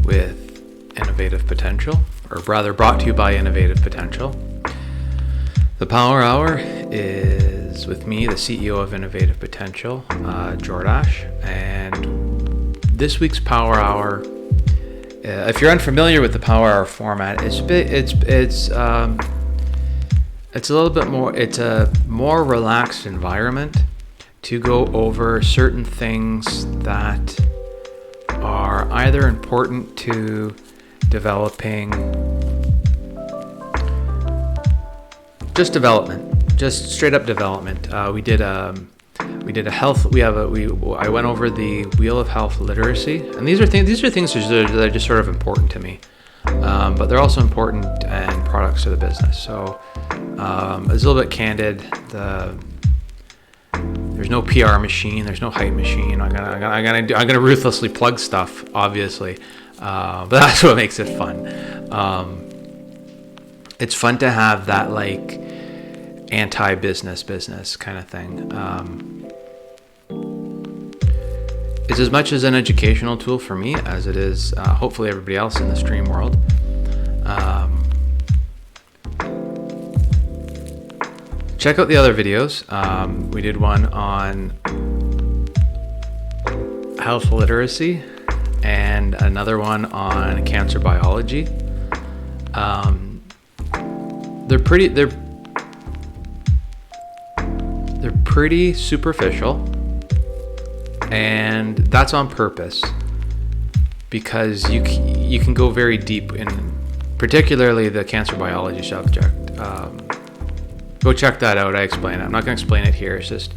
with Innovative Potential, or rather brought to you by Innovative Potential. The Power Hour is with me, the CEO of Innovative Potential, Jordash, and this week's Power Hour, if you're unfamiliar with the Power Hour format, it's a little bit more, it's a more relaxed environment to go over certain things that are either important to developing just straight up development. We did a health. I went over the wheel of health literacy, and these are things that are just sort of important to me, but they're also important and products to the business. So it's a little bit candid. There's no PR machine. There's no hype machine. I'm gonna ruthlessly plug stuff, obviously, but that's what makes it fun. It's fun to have that like anti-business kind of thing. It's as much as an educational tool for me as it is hopefully everybody else in the stream world. Check out the other videos. We did one on health literacy and another one on cancer biology. They're pretty superficial, and that's on purpose because you can go very deep in particularly the cancer biology subject. Go check that out. I explain it. I'm not going to explain it here. It's just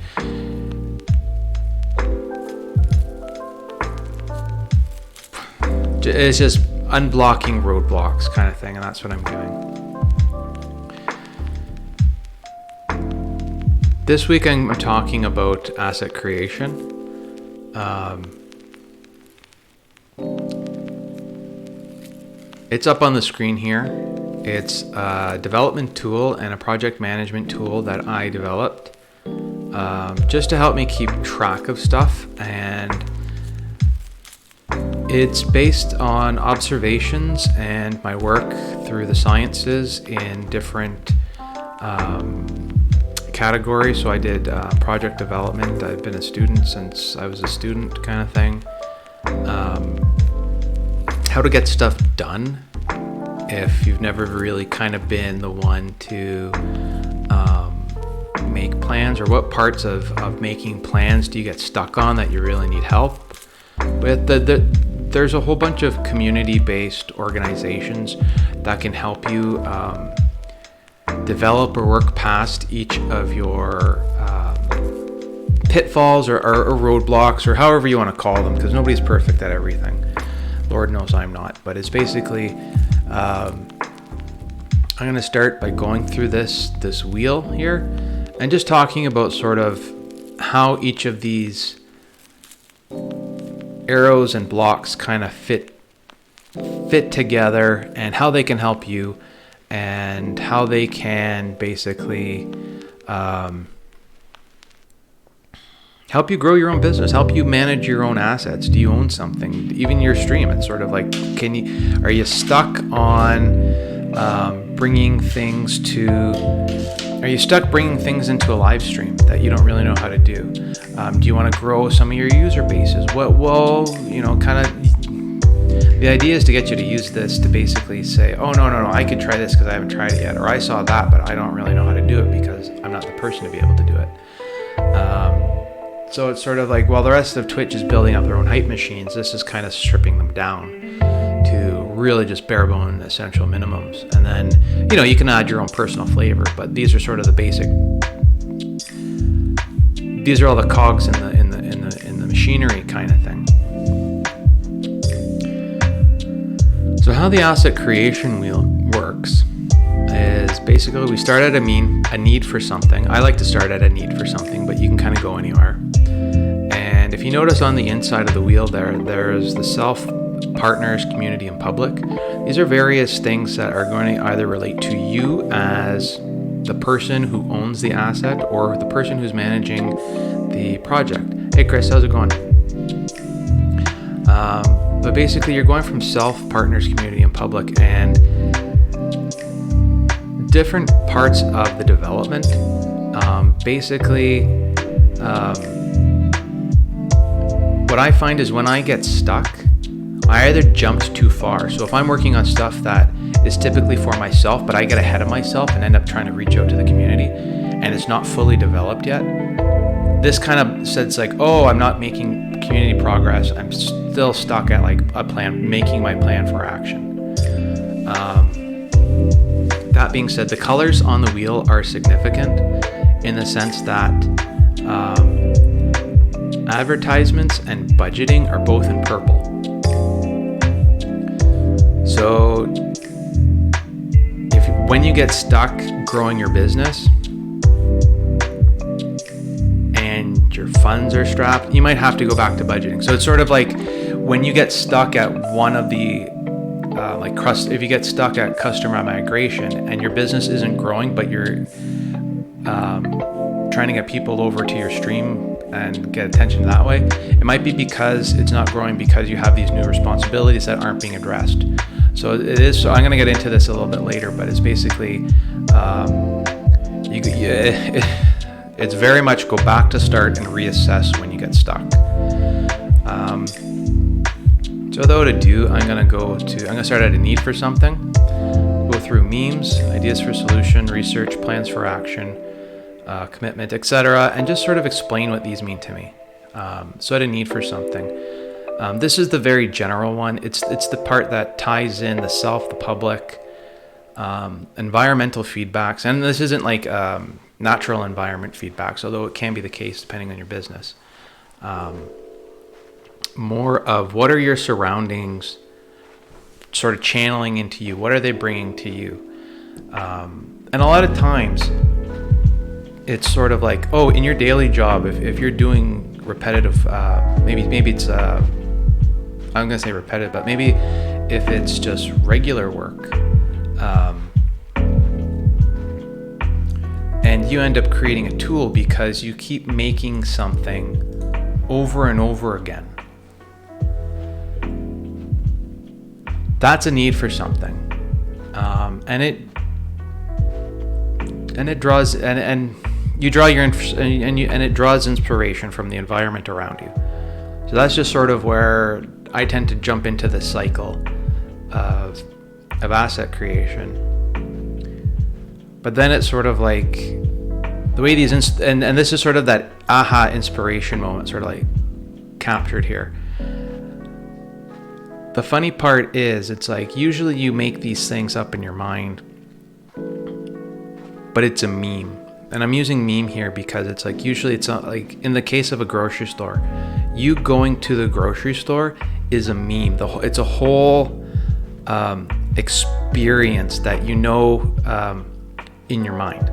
unblocking roadblocks kind of thing, and that's what I'm doing. This week I'm talking about asset creation. It's up on the screen here. It's a development tool and a project management tool that I developed just to help me keep track of stuff, and it's based on observations and my work through the sciences in different categories. So I did project development. I've been a student since I was a student kind of thing. How to get stuff done if you've never really kind of been the one to make plans, or what parts of making plans do you get stuck on that you really need help with. There's a whole bunch of community-based organizations that can help you develop or work past each of your pitfalls or roadblocks, or however you want to call them, because nobody's perfect at everything. Lord knows I'm not. But it's basically, I'm going to start by going through this wheel here and just talking about sort of how each of these arrows and blocks kind of fit together, and how they can help you, and how they can basically help you grow your own business, help you manage your own assets. Do you own something? Even your stream, it's sort of like, are you stuck on bringing things into a live stream that you don't really know how to do? Do you want to grow some of your user bases? The idea is to get you to use this to basically say, oh, no, I could try this because I haven't tried it yet. Or I saw that, but I don't really know how to do it because I'm not the person to be able to do it. So it's sort of like, while the rest of Twitch is building up their own hype machines, this is kind of stripping them down to really just bare bone essential minimums. And then, you can add your own personal flavor, but these are sort of the basic. These are all the cogs in the machinery kind of thing. So how the asset creation wheel works is basically we start at a need for something. I like to start at a need for something, but you can kind of go anywhere. And if you notice on the inside of the wheel there's the self, partners, community, and public. These are various things that are going to either relate to you as the person who owns the asset or the person who's managing the project. Hey Chris, how's it going? But basically, you're going from self, partners, community, and public, and different parts of the development. What I find is when I get stuck, I either jumped too far. So if I'm working on stuff that is typically for myself, but I get ahead of myself and end up trying to reach out to the community, and it's not fully developed yet, this kind of says like, oh, I'm not making community progress. I'm still stuck at like a plan, making my plan for action. That being said, the colors on the wheel are significant in the sense that advertisements and budgeting are both in purple. So when you get stuck growing your business and your funds are strapped, you might have to go back to budgeting. So it's sort of like when you get stuck at one of the if you get stuck at customer migration and your business isn't growing, but you're trying to get people over to your stream and get attention that way, it might be because it's not growing because you have these new responsibilities that aren't being addressed. So it is. So I'm going to get into this a little bit later, but it's basically it's very much go back to start and reassess when you get stuck. So though to do, I'm going to start at a need for something, go through memes, ideas for solution, research, plans for action, commitment, etc., and just sort of explain what these mean to me. So at a need for something. This is the very general one. It's the part that ties in the self, the public, environmental feedbacks, and this isn't like natural environment feedbacks, although it can be the case depending on your business. More of what are your surroundings sort of channeling into you? What are they bringing to you? And a lot of times it's sort of like, oh, in your daily job, if you're doing repetitive, maybe it's, I'm going to say repetitive, but maybe if it's just regular work, and you end up creating a tool because you keep making something over and over again. That's a need for something, and it draws and you draw your and it draws inspiration from the environment around you. So that's just sort of where I tend to jump into the cycle of asset creation. But then it's sort of like the way these and this is sort of that aha inspiration moment, sort of like captured here. The funny part is, it's like usually you make these things up in your mind, but it's a meme. And I'm using meme here because it's like usually it's not like in the case of a grocery store, you going to the grocery store is a meme. It's a whole experience that you know in your mind.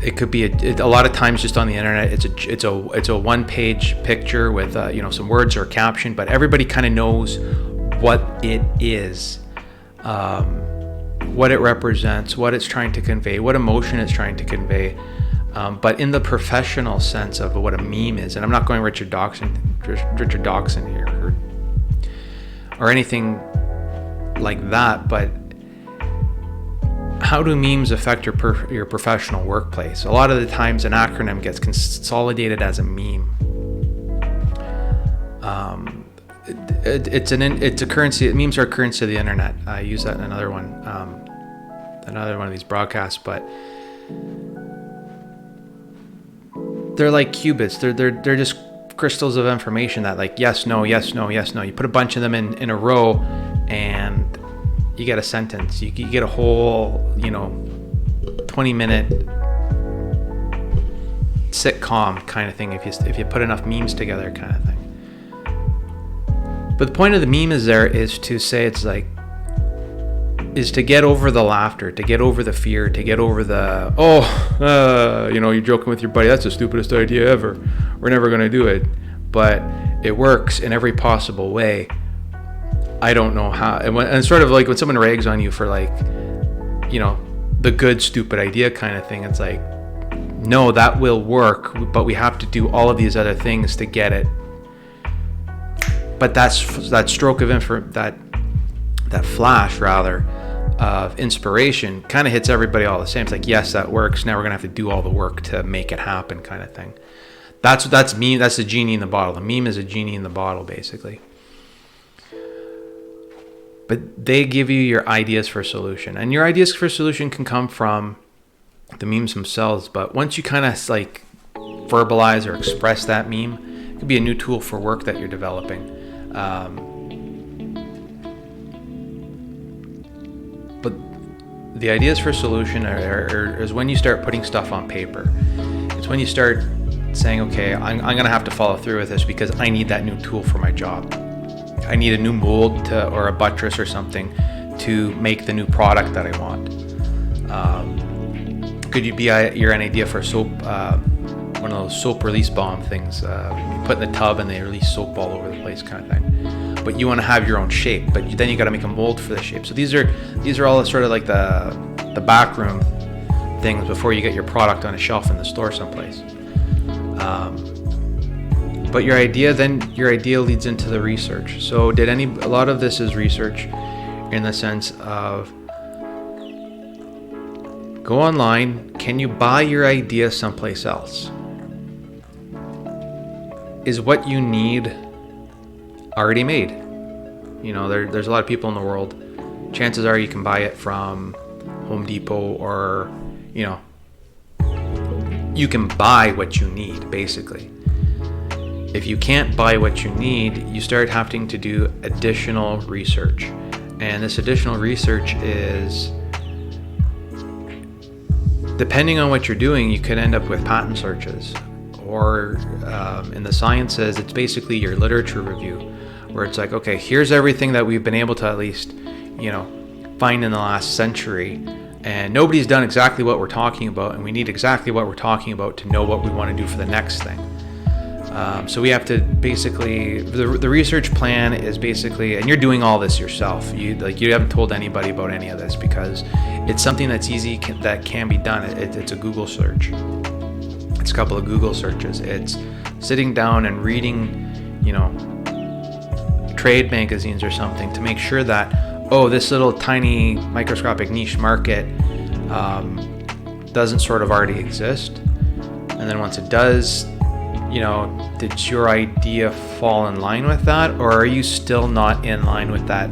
It could be a lot of times just on the internet. It's a one-page picture with some words or a caption, but everybody kind of knows what it is, what it represents, what it's trying to convey, what emotion it's trying to convey. But in the professional sense of what a meme is, and I'm not going Richard Dawson here or anything like that, but how do memes affect your professional workplace? A lot of the times an acronym gets consolidated as a meme. It's a currency. Memes are a currency of the internet. I use that in another one of these broadcasts, but they're like qubits. They're just crystals of information that like yes, no, yes, no, yes, no. You put a bunch of them in a row, and you get a sentence. You get a whole 20-minute sitcom kind of thing if you put enough memes together, kind of thing. But the point of the meme is to say is to get over the laughter, to get over the fear, to get over the you're joking with your buddy, that's the stupidest idea ever, we're never going to do it, but it works in every possible way. I don't know how, and sort of like when someone rags on you for the good stupid idea kind of thing, it's like, no, that will work, but we have to do all of these other things to get it but that stroke of that flash rather of inspiration kind of hits everybody all the same. It's like, yes, that works. Now we're gonna have to do all the work to make it happen, kind of thing. That's meme. That's the genie in the bottle. The meme is a genie in the bottle, basically. But they give you your ideas for a solution, and your ideas for a solution can come from the memes themselves. But once you kind of like verbalize or express that meme, it could be a new tool for work that you're developing. But the ideas for a solution is when you start putting stuff on paper. It's when you start saying, okay, I'm going to have to follow through with this because I need that new tool for my job. I need a new mold or a buttress or something to make the new product that I want. Could you be an idea for soap, one of those soap release bomb things? You put in the tub and they release soap all over the place, kind of thing. But you want to have your own shape, but then you got to make a mold for the shape. So these are all sort of like the backroom things before you get your product on a shelf in the store someplace. But your idea leads into the research. So a lot of this is research in the sense of go online. Can you buy your idea someplace else? Is what you need already made? You know, there's a lot of people in the world. Chances are you can buy it from Home Depot, or, you know, you can buy what you need, basically. If you can't buy what you need, you start having to do additional research. And this additional research is, depending on what you're doing, you could end up with patent searches. Or in the sciences, it's basically your literature review, where it's like, okay, here's everything that we've been able to at least, you know, find in the last century. And nobody's done exactly what we're talking about, and we need exactly what we're talking about to know what we want to do for the next thing. So we have to basically, the research plan is basically, and you're doing all this yourself. You haven't told anybody about any of this because it's something that's easy, that can be done. It's a Google search. It's a couple of Google searches. It's sitting down and reading, you know, trade magazines or something to make sure that, oh, this little tiny microscopic niche market doesn't sort of already exist. And then once it does, you know, did your idea fall in line with that, or are you still not in line with that,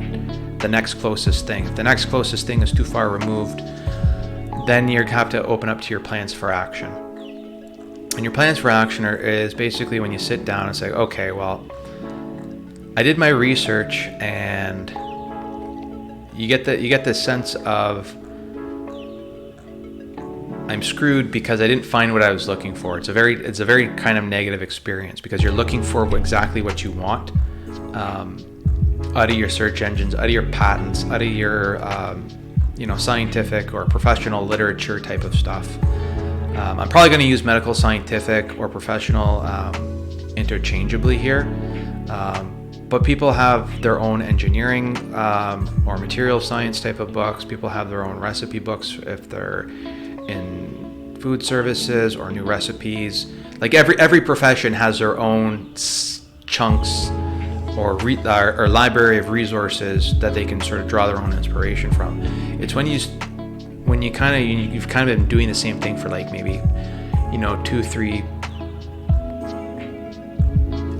the next closest thing? If the next closest thing is too far removed, then you have to open up to your plans for action. And your plans for action is basically when you sit down and say, okay, well, I did my research, and you get the sense of, I'm screwed because I didn't find what I was looking for. It's a very kind of negative experience because you're looking for exactly what you want out of your search engines, out of your patents, out of your you know, scientific or professional literature type of stuff. I'm probably going to use medical, scientific, or professional interchangeably here. But people have their own engineering or material science type of books. People have their own recipe books if they're in food services or new recipes. Like every profession has their own chunks or library of resources that they can sort of draw their own inspiration from. It's when you've kind of been doing the same thing for like maybe, you know, 2-3.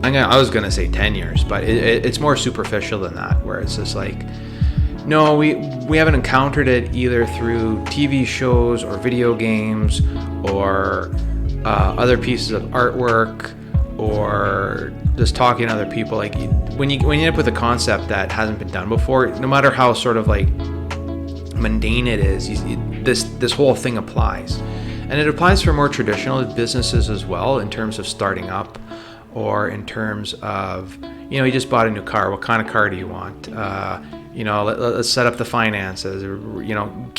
I was gonna say 10 years, but it's more superficial than that, where it's just like, no, we haven't encountered it either through TV shows or video games or other pieces of artwork or just talking to other people. Like when you end up with a concept that hasn't been done before, no matter how sort of like mundane it is, this whole thing applies. And it applies for more traditional businesses as well, in terms of starting up, or in terms of, you know, you just bought a new car. What kind of car do you want? You know, let's set up the finances. Or, you know,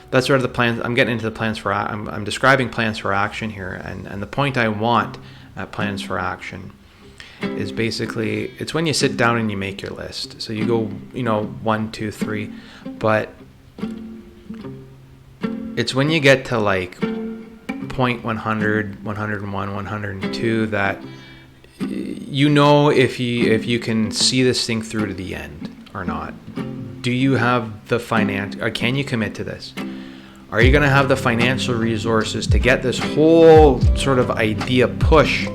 that's sort of the plans. I'm getting into the plans for. I'm describing plans for action here, and the point I want at plans for action is basically, it's when you sit down and you make your list. So you go, you know, 1, 2, 3, but it's when you get to like point 100, 101, 102 that you know if you can see this thing through to the end or not. Do you have the finance, or can you commit to this? Are you going to have the financial resources to get this whole sort of idea push?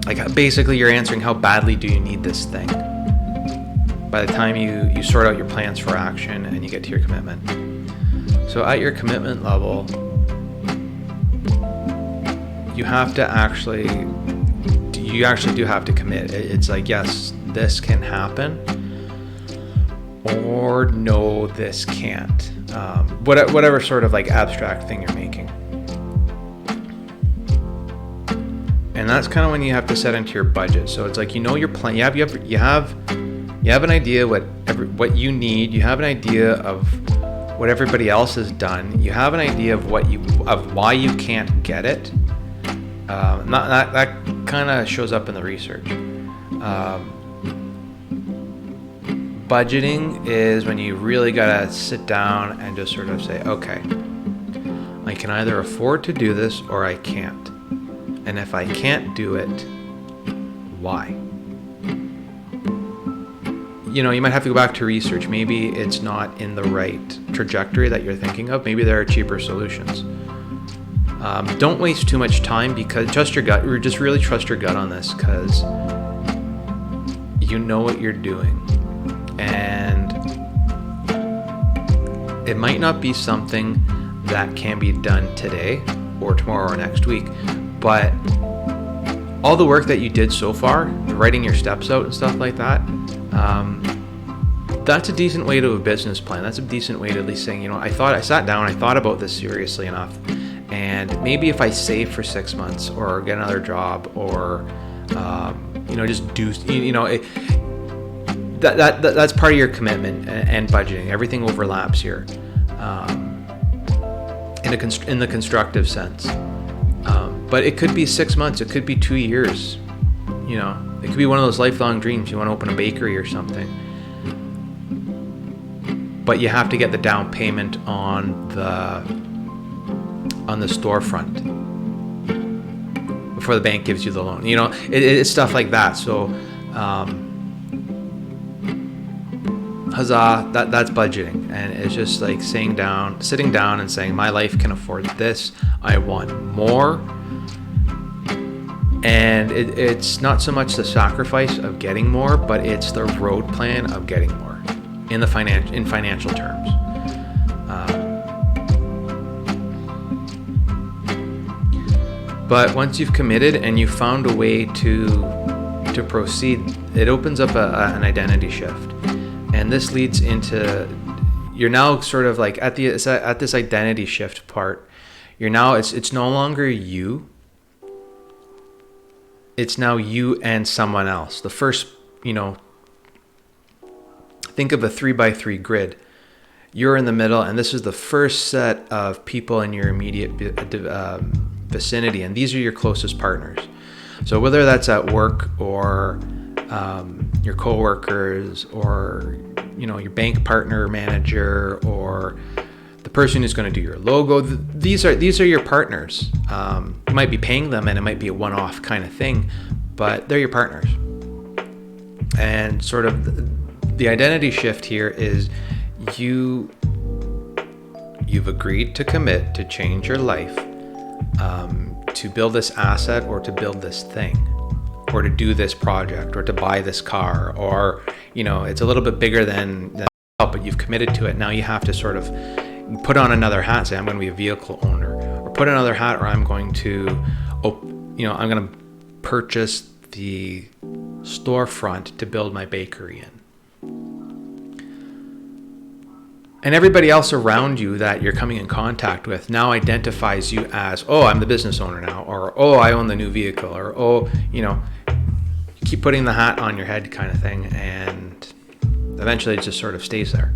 Like basically you're answering, how badly do you need this thing? By the time you sort out your plans for action and you get to your commitment. So at your commitment level, you actually do have to commit. It's like, yes, this can happen, or no, this can't. Whatever sort of like abstract thing you're making. And that's kind of when you have to set into your budget. So it's like, your plan. You have an idea what you need. You have an idea of what everybody else has done. You have an idea of why you can't get it. That kind of shows up in the research. Budgeting is when you really gotta sit down and just sort of say, okay, I can either afford to do this or I can't. And if I can't do it, why? You might have to go back to research. Maybe it's not in the right trajectory that you're thinking of. Maybe there are cheaper solutions. Don't waste too much time, because trust your gut. Just really trust your gut on this, because you know what you're doing. And it might not be something that can be done today or tomorrow or next week, but all the work that you did so far, writing your steps out and stuff like that, that's a decent way to a business plan. That's a decent way to at least saying, I sat down, I thought about this seriously enough, and maybe if I save for 6 months or get another job or just do, that's part of your commitment and budgeting. Everything overlaps here, in the constructive sense. But it could be 6 months. It could be 2 years. It could be one of those lifelong dreams. You want to open a bakery or something. But you have to get the down payment on the storefront before the bank gives you the loan. It's stuff like that. So, huzzah, that's budgeting. And it's just like sitting down and saying, my life can afford this. I want more. And it's not so much the sacrifice of getting more, but it's the road plan of getting more in financial terms. But once you've committed and you've found a way to proceed, it opens up an identity shift, and this leads into, you're now sort of like at this identity shift part. You're now it's no longer you. It's now you and someone else. The first, think of a 3x3 grid. You're in the middle, and this is the first set of people in your immediate vicinity, and these are your closest partners. So whether that's at work or your coworkers or your bank partner, manager, or the person who's going to do your logo, these are your partners. You might be paying them, and it might be a one-off kind of thing, but they're your partners. And sort of the identity shift here is you've agreed to commit to change your life, to build this asset, or to build this thing, or to do this project, or to buy this car, or it's a little bit bigger than but you've committed to it. Now you have to sort of put on another hat, say I'm going to be a vehicle owner, or put another hat, or I'm going to purchase the storefront to build my bakery in. And everybody else around you that you're coming in contact with now identifies you as, oh, I'm the business owner now, or, oh, I own the new vehicle, or, oh, keep putting the hat on your head kind of thing, and eventually it just sort of stays there.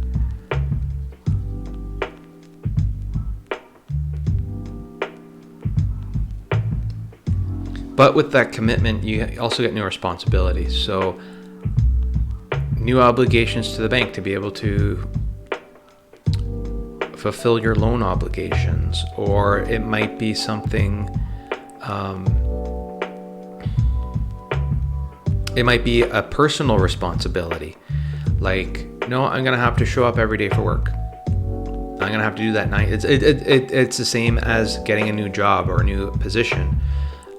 But with that commitment, you also get new responsibilities. So new obligations to the bank to be able to fulfill your loan obligations, or it might be something It might be a personal responsibility. Like, no, I'm going to have to show up every day for work. I'm going to have to do that night. It's the same as getting a new job or a new position.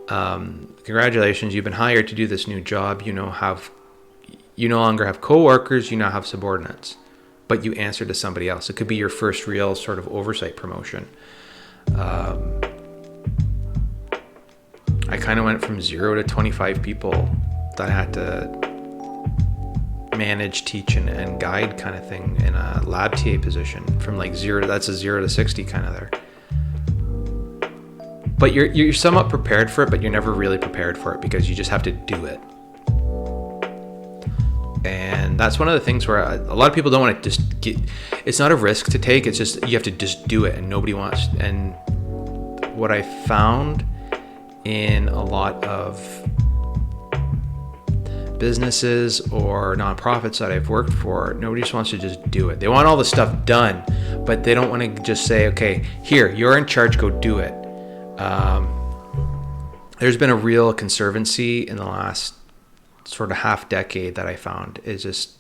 Congratulations, you've been hired to do this new job. You no longer have coworkers, you now have subordinates, but you answer to somebody else. It could be your first real sort of oversight promotion. I kind of went from 0 to 25 people that I had to manage, teach, and guide kind of thing in a lab TA position, from like 0 to 60 kind of there. But you're somewhat prepared for it, but you're never really prepared for it because you just have to do it. And that's one of the things where a lot of people don't want to just get, it's not a risk to take, it's just you have to just do it, and nobody wants. And what I found in a lot of businesses or nonprofits that I've worked for, nobody just wants to just do it. They want all the stuff done, but they don't want to just say, okay, here, you're in charge, go do it. There's been a real conservancy in the last sort of half decade that I found is just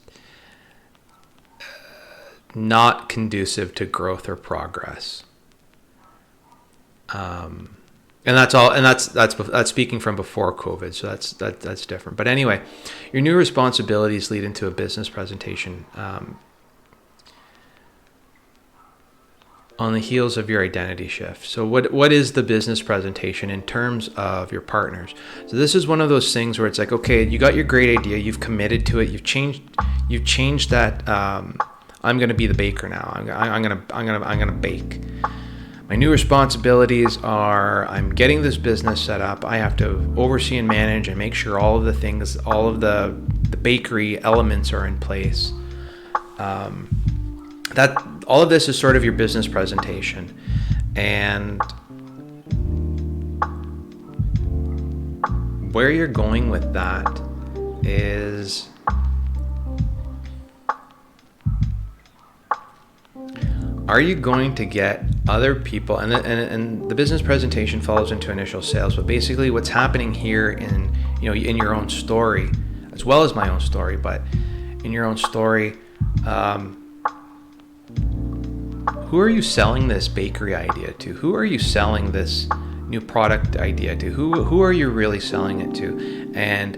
not conducive to growth or progress. And that's all, and that's speaking from before COVID, so that's different. But anyway, your new responsibilities lead into a business presentation on the heels of your identity shift. So what is the business presentation in terms of your partners? So this is one of those things where it's like, okay, you got your great idea, you've committed to it, you've changed that. I'm going to be the baker now. I'm going to bake. My new responsibilities are I'm getting this business set up. I have to oversee and manage and make sure all of the things, all of the bakery elements are in place. That all of this is sort of your business presentation. And where you're going with that is are you going to get other people, and the business presentation follows into initial sales, but basically what's happening here in your own story, as well as my own story, but in your own story, who are you selling this bakery idea to? Who are you selling this new product idea to? Who are you really selling it to? And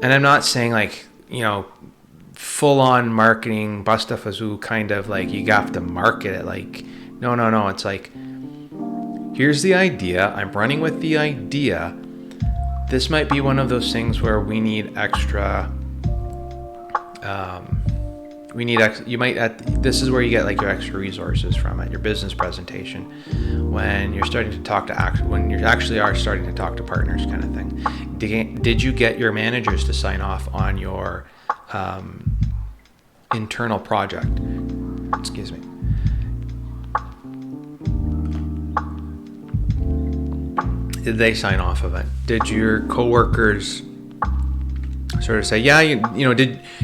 I'm not saying like, full on marketing, bustafazoo kind of like you have to market it. Like, no. It's like, here's the idea. I'm running with the idea. This might be one of those things where we need extra. This is where you get like your extra resources from at your business presentation when you're starting to talk when you actually are starting to talk to partners kind of thing. Did you get your managers to sign off on your internal project? Excuse me. Did they sign off of it? Did your coworkers sort of say, yeah,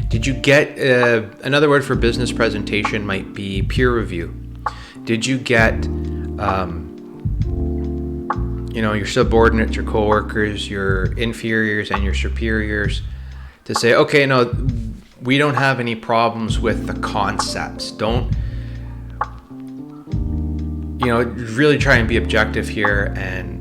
did you get another word for business presentation might be peer review? Did you get your subordinates, your coworkers, your inferiors, and your superiors to say, okay, no, we don't have any problems with the concepts. Don't really try and be objective here, and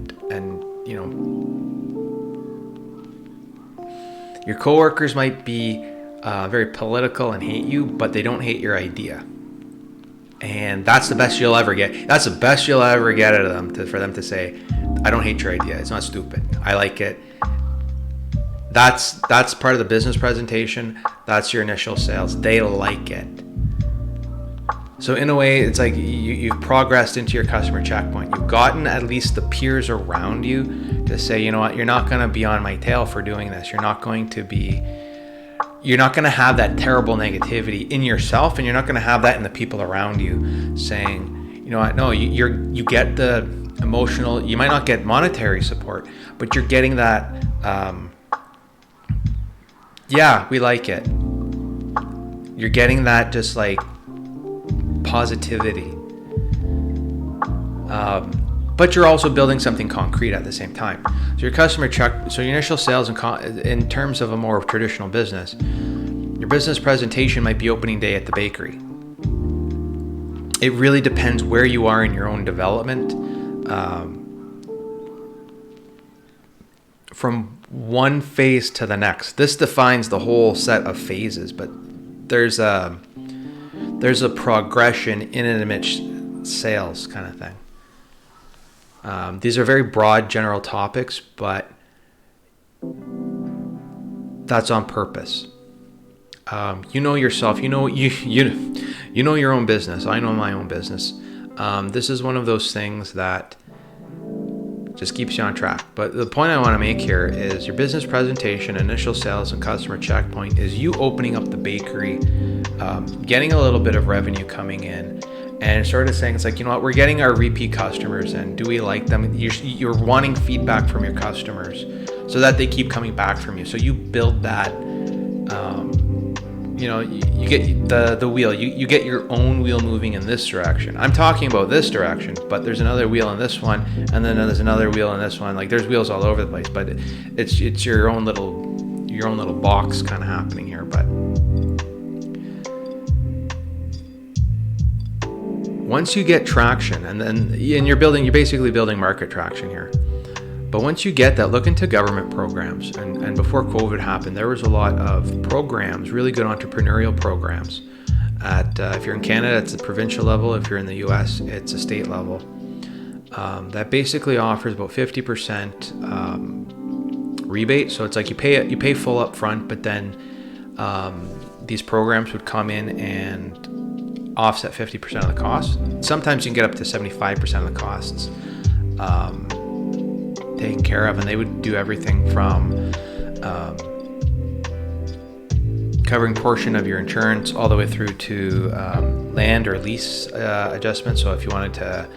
your coworkers might be very political and hate you, but they don't hate your idea. And that's the best you'll ever get. That's the best you'll ever get out of them, for them to say, I don't hate your idea. It's not stupid. I like it. That's part of the business presentation. That's your initial sales. They like it. So in a way, it's like you've progressed into your customer checkpoint. You've gotten at least the peers around you to say, you know what, you're not going to be on my tail for doing this. You're not going to have that terrible negativity in yourself, and you're not going to have that in the people around you saying, you know what, no, you get the emotional, you might not get monetary support, but you're getting that, yeah, we like it. You're getting that just like positivity. but you're also building something concrete at the same time. So your customer check, so your initial sales in terms of a more traditional business, your business presentation might be opening day at the bakery. It really depends where you are in your own development. From one phase to the next. This defines the whole set of phases, but there's a progression in and amidst sales kind of thing. These are very broad general topics, but that's on purpose. You know yourself, you know your own business. I know my own business. This is one of those things that just keeps you on track. But the point I want to make here is your business presentation, initial sales, and customer checkpoint is you opening up the bakery, getting a little bit of revenue coming in, and sort of saying, it's like, you know what, we're getting our repeat customers, and do we like them? You're wanting feedback from your customers so that they keep coming back from you. So you build that, you get the wheel. You get your own wheel moving in this direction. I'm talking about this direction, but there's another wheel in this one, and then there's another wheel in this one. Like, there's wheels all over the place, but it's your own little box kind of happening here. But once you get traction, and you're basically building market traction here. But once you get that, look into government programs. And before COVID happened, there was a lot of programs, really good entrepreneurial programs. If you're in Canada, it's the provincial level. If you're in the US, it's a state level. That basically offers about 50% rebate. So it's like you pay full up front, but then these programs would come in and offset 50% of the cost. Sometimes you can get up to 75% of the costs taken care of, and they would do everything from covering portion of your insurance all the way through to land or lease adjustments. So if you wanted to,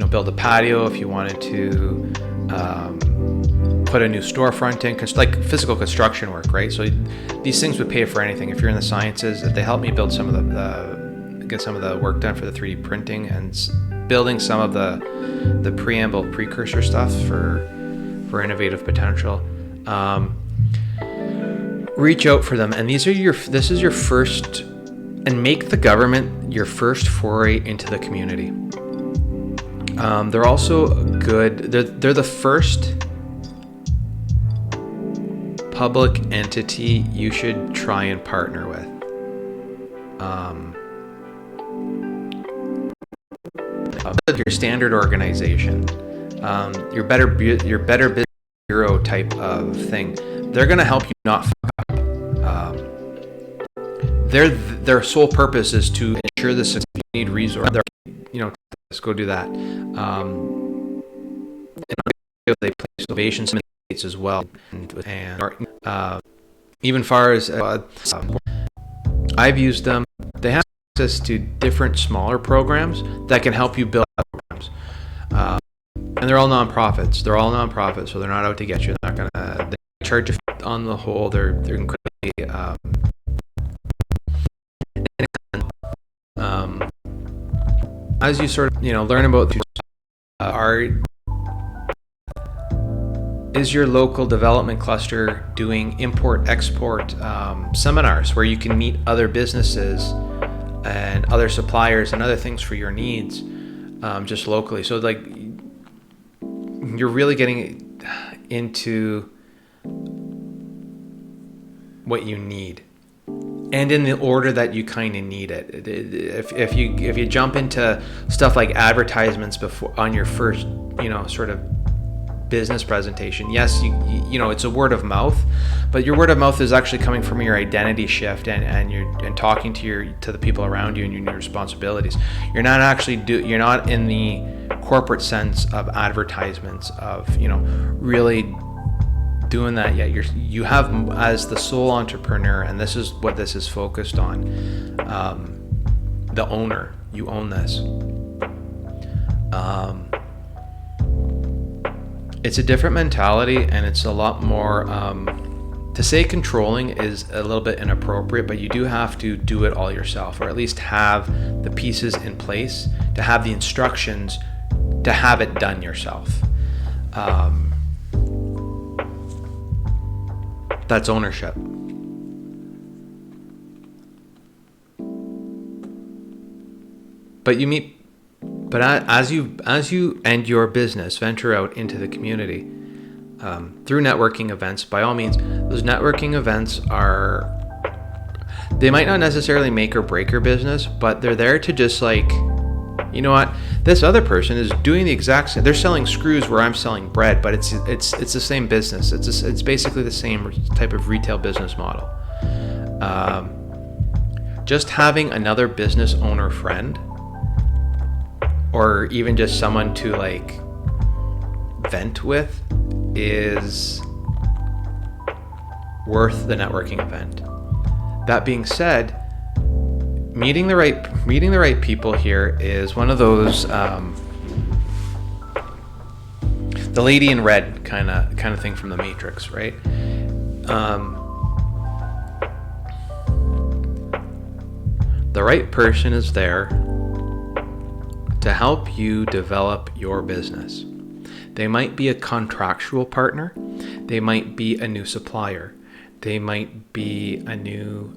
build a patio, if you wanted to put a new storefront in, like physical construction work, right? So these things would pay for anything. If you're in the sciences, they helped me build some of get some of the work done for the 3D printing and building some of the precursor stuff for innovative potential. Reach out for them, and this is your first, and make the government your first foray into the community. They're also good. They're the first public entity you should try and partner with. Your standard organization, your better business bureau type of thing, they're going to help you not fuck up. Their sole purpose is to ensure the success. You need resources. Let's go do that. They place innovations in states as well, and even far as I've used them. They have access to different smaller programs that can help you build programs. And they're all nonprofits. So they're not out to get you. They're not gonna. They charge you on the whole. They're incredibly. As you sort of learn about is your local development cluster doing import-export seminars where you can meet other businesses and other suppliers and other things for your needs just locally. So like you're really getting into what you need and in the order that you kind of need it. If you jump into stuff like advertisements before on your first sort of business presentation, yes, you it's a word of mouth, but your word of mouth is actually coming from your identity shift and you're talking to the people around you and your new responsibilities. You're not actually you're not in the corporate sense of advertisements of really doing that yet. You have, as the sole entrepreneur, and this is what this is focused on, the owner, you own this. It's a different mentality, and it's a lot more, to say controlling is a little bit inappropriate, but you do have to do it all yourself, or at least have the pieces in place to have the instructions to have it done yourself. That's ownership. But as you and your business venture out into the community through networking events, by all means, those networking events they might not necessarily make or break your business, but they're there to just like, you know what, this other person is doing the exact same. They're selling screws where I'm selling bread, but it's the same business. It's basically the same type of retail business model. Just having another business owner friend, or even just someone to like vent with, is worth the networking event. That being said, meeting the right people here is one of those the lady in red kind of thing from the Matrix, right? The right person is there to help you develop your business. They might be a contractual partner. They might be a new supplier. They might be a new,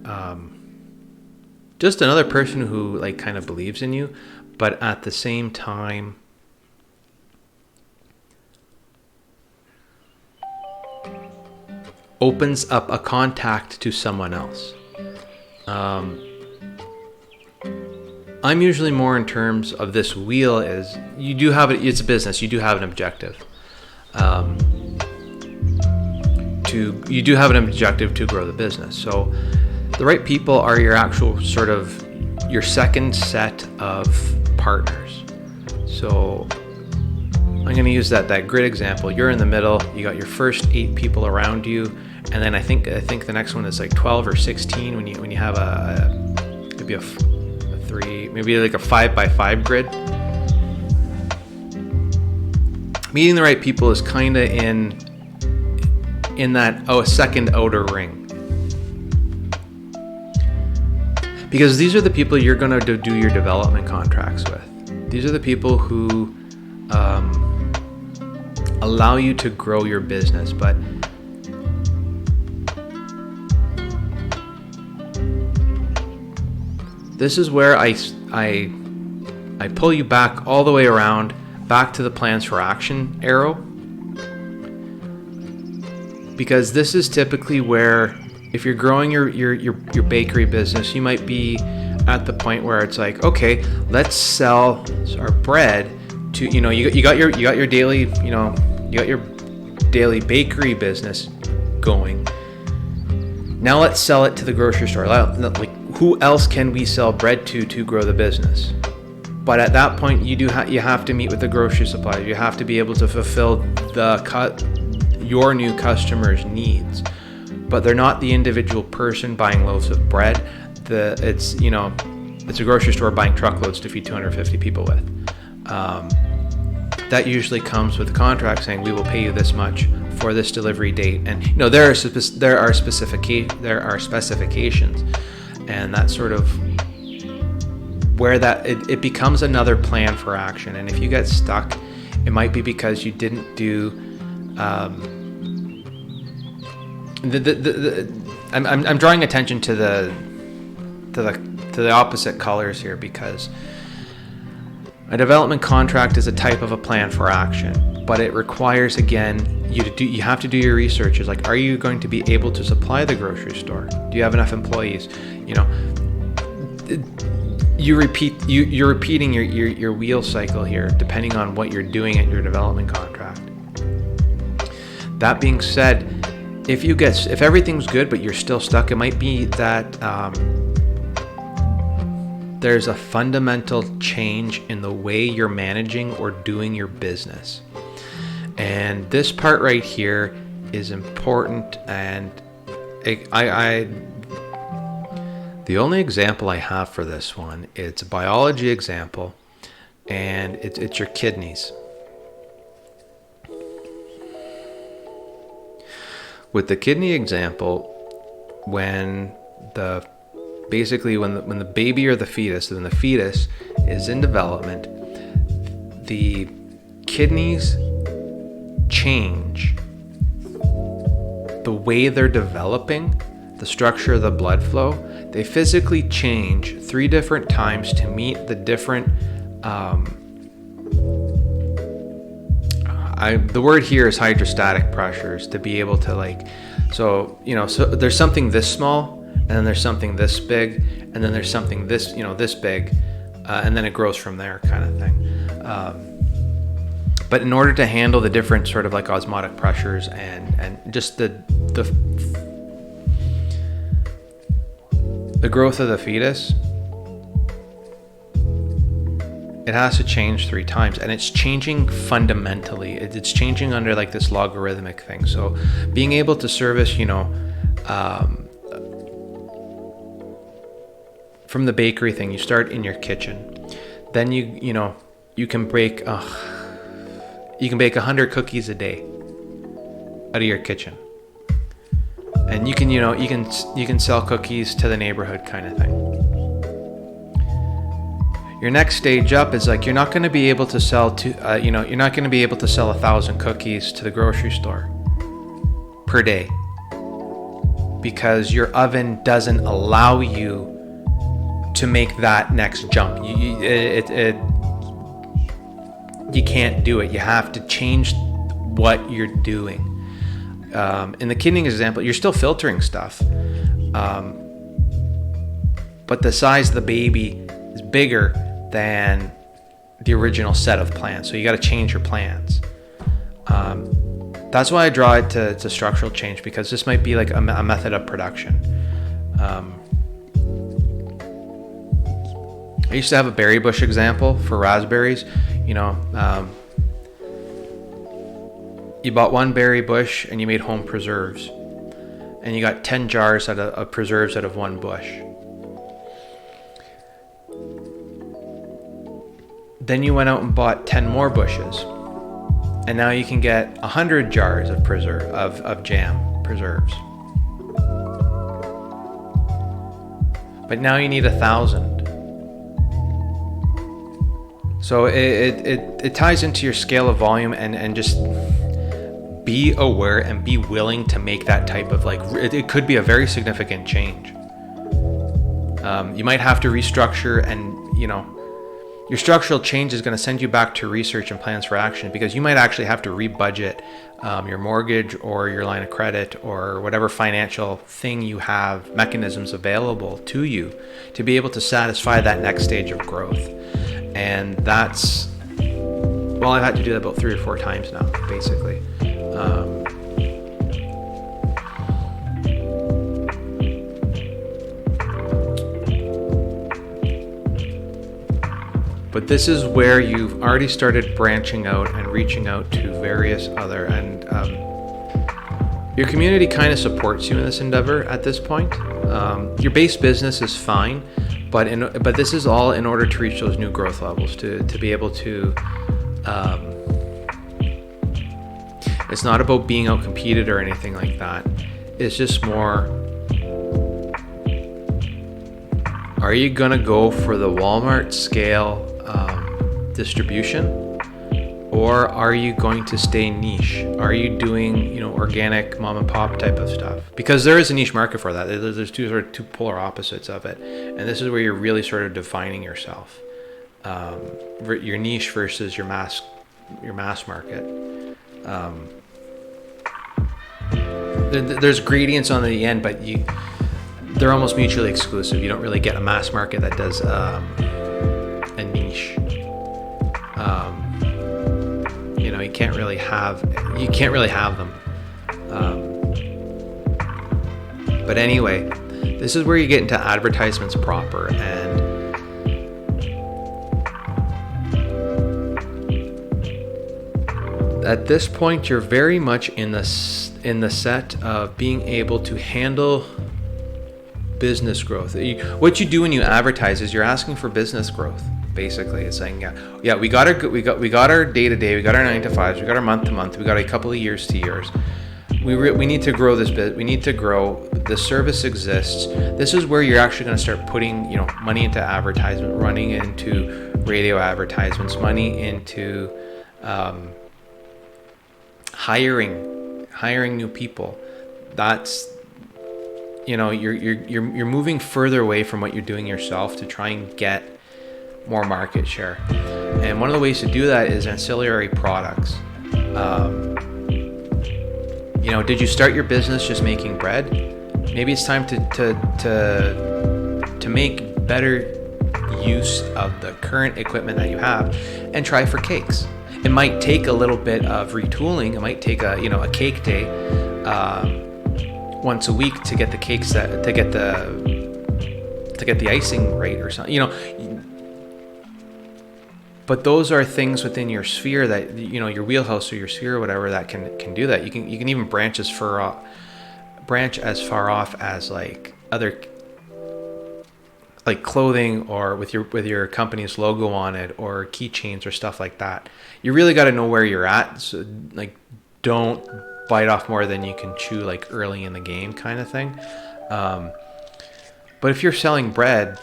just another person who like kind of believes in you, but at the same time, opens up a contact to someone else. I'm usually more in terms of this wheel is you do have it. It's a business. You do have an objective. You do have an objective to grow the business. So the right people are your actual sort of your second set of partners. So I'm going to use that grid example. You're in the middle. You got your first 8 people around you, and then I think the next one is like 12 or 16 when you have maybe a 3, maybe like a 5x5 grid. Meeting the right people is kind of in that a second outer ring, because these are the people you're going to do your development contracts with. These are the people who allow you to grow your business. But this is where I pull you back all the way around, back to the plans for action arrow, because this is typically where, if you're growing your bakery business, you might be at the point where it's like, okay, let's sell our bread to, you got your daily, you got your daily bakery business going. Now let's sell it to the grocery store. Like, who else can we sell bread to grow the business? But at that point, you have to meet with the grocery supplier. You have to be able to fulfill your new customers' needs. But they're not the individual person buying loaves of bread. It's a grocery store buying truckloads to feed 250 people with. That usually comes with a contract saying we will pay you this much for this delivery date, and there are specifications, and that's sort of where it becomes another plan for action. And if you get stuck, it might be because you didn't do. I'm drawing attention to the opposite colors here, because a development contract is a type of a plan for action, but it requires, again, you have to do your research. It's like, are you going to be able to supply the grocery store? Do you have enough employees? You're repeating your wheel cycle here, depending on what you're doing at your development contract. That being said, if everything's good but you're still stuck, it might be that there's a fundamental change in the way you're managing or doing your business. And this part right here is important, and the only example I have for this one, it's a biology example, and it's your kidneys. With the kidney example, when the baby or the fetus is in development, the kidneys change the way they're developing, the structure of the blood flow, they physically change 3 different times to meet the different, the word here is hydrostatic pressures, to be able to so there's something this small, and then there's something this big, and then there's something this, this big, and then it grows from there, kind of thing. But in order to handle the different sort of osmotic pressures and just the growth of the fetus, it has to change 3 times, and it's changing fundamentally. It's changing under this logarithmic thing. So being able to service, from the bakery thing, you start in your kitchen, then you can bake 100 cookies a day out of your kitchen, and you can sell cookies to the neighborhood, kind of thing. Your next stage up is you're not going to be able to sell 1,000 cookies to the grocery store per day, because your oven doesn't allow you to make that next jump. You can't do it. You have to change what you're doing. In the kidney example, you're still filtering stuff, but the size of the baby is bigger than the original set of plans. So you got to change your plans. That's why I draw it to structural change, because this might be a method of production. I used to have a berry bush example for raspberries. You bought one berry bush and you made home preserves, and you got 10 jars of preserves out of one bush. Then you went out and bought 10 more bushes, and now you can get 100 jars of jam preserves. But now you need 1,000. So it ties into your scale of volume, and just be aware and be willing to make that type of it could be a very significant change. You might have to restructure, and your structural change is going to send you back to research and plans for action, because you might actually have to rebudget your mortgage or your line of credit or whatever financial thing you have, mechanisms available to you to be able to satisfy that next stage of growth. And that's, I've had to do that about 3 or 4 times now, basically. But this is where you've already started branching out and reaching out to various other, and your community kind of supports you in this endeavor at this point. Your base business is fine, but this is all in order to reach those new growth levels, to be able to. It's not about being out competed or anything like that. It's just more, are you gonna go for the Walmart scale distribution, or are you going to stay niche? Are you doing organic mom and pop type of stuff? Because there is a niche market for that. There's two polar opposites of it, and this is where you're really sort of defining yourself, your niche versus your mass market. There's gradients on the end, but they're almost mutually exclusive. You don't really get a mass market that does a niche. You can't really have them. But anyway, this is where you get into advertisements proper, and at this point you're very much in the set of being able to handle business growth. What you do when you advertise is you're asking for business growth. Basically, it's saying, yeah, we got our day to day, we got our 9 to 5s, we got our month to month, we got a couple of years to years. We need to grow this bit. We need to grow. The service exists. This is where you're actually going to start putting, money into advertisement, running into radio advertisements, money into Hiring new people. That's, you're moving further away from what you're doing yourself to try and get more market share. And one of the ways to do that is ancillary products. Did you start your business just making bread? Maybe it's time to make better use of the current equipment that you have and try for cakes. It might take a little bit of retooling. It might take a cake day once a week to get the cakes to get the icing right or something. But those are things within your sphere that your wheelhouse or your sphere or whatever that can do that. You can even branch as far off as like other, like clothing, or with your company's logo on it, or keychains or stuff like that. You really got to know where you're at. So like, don't bite off more than you can chew, like early in the game kind of thing. But if you're selling bread,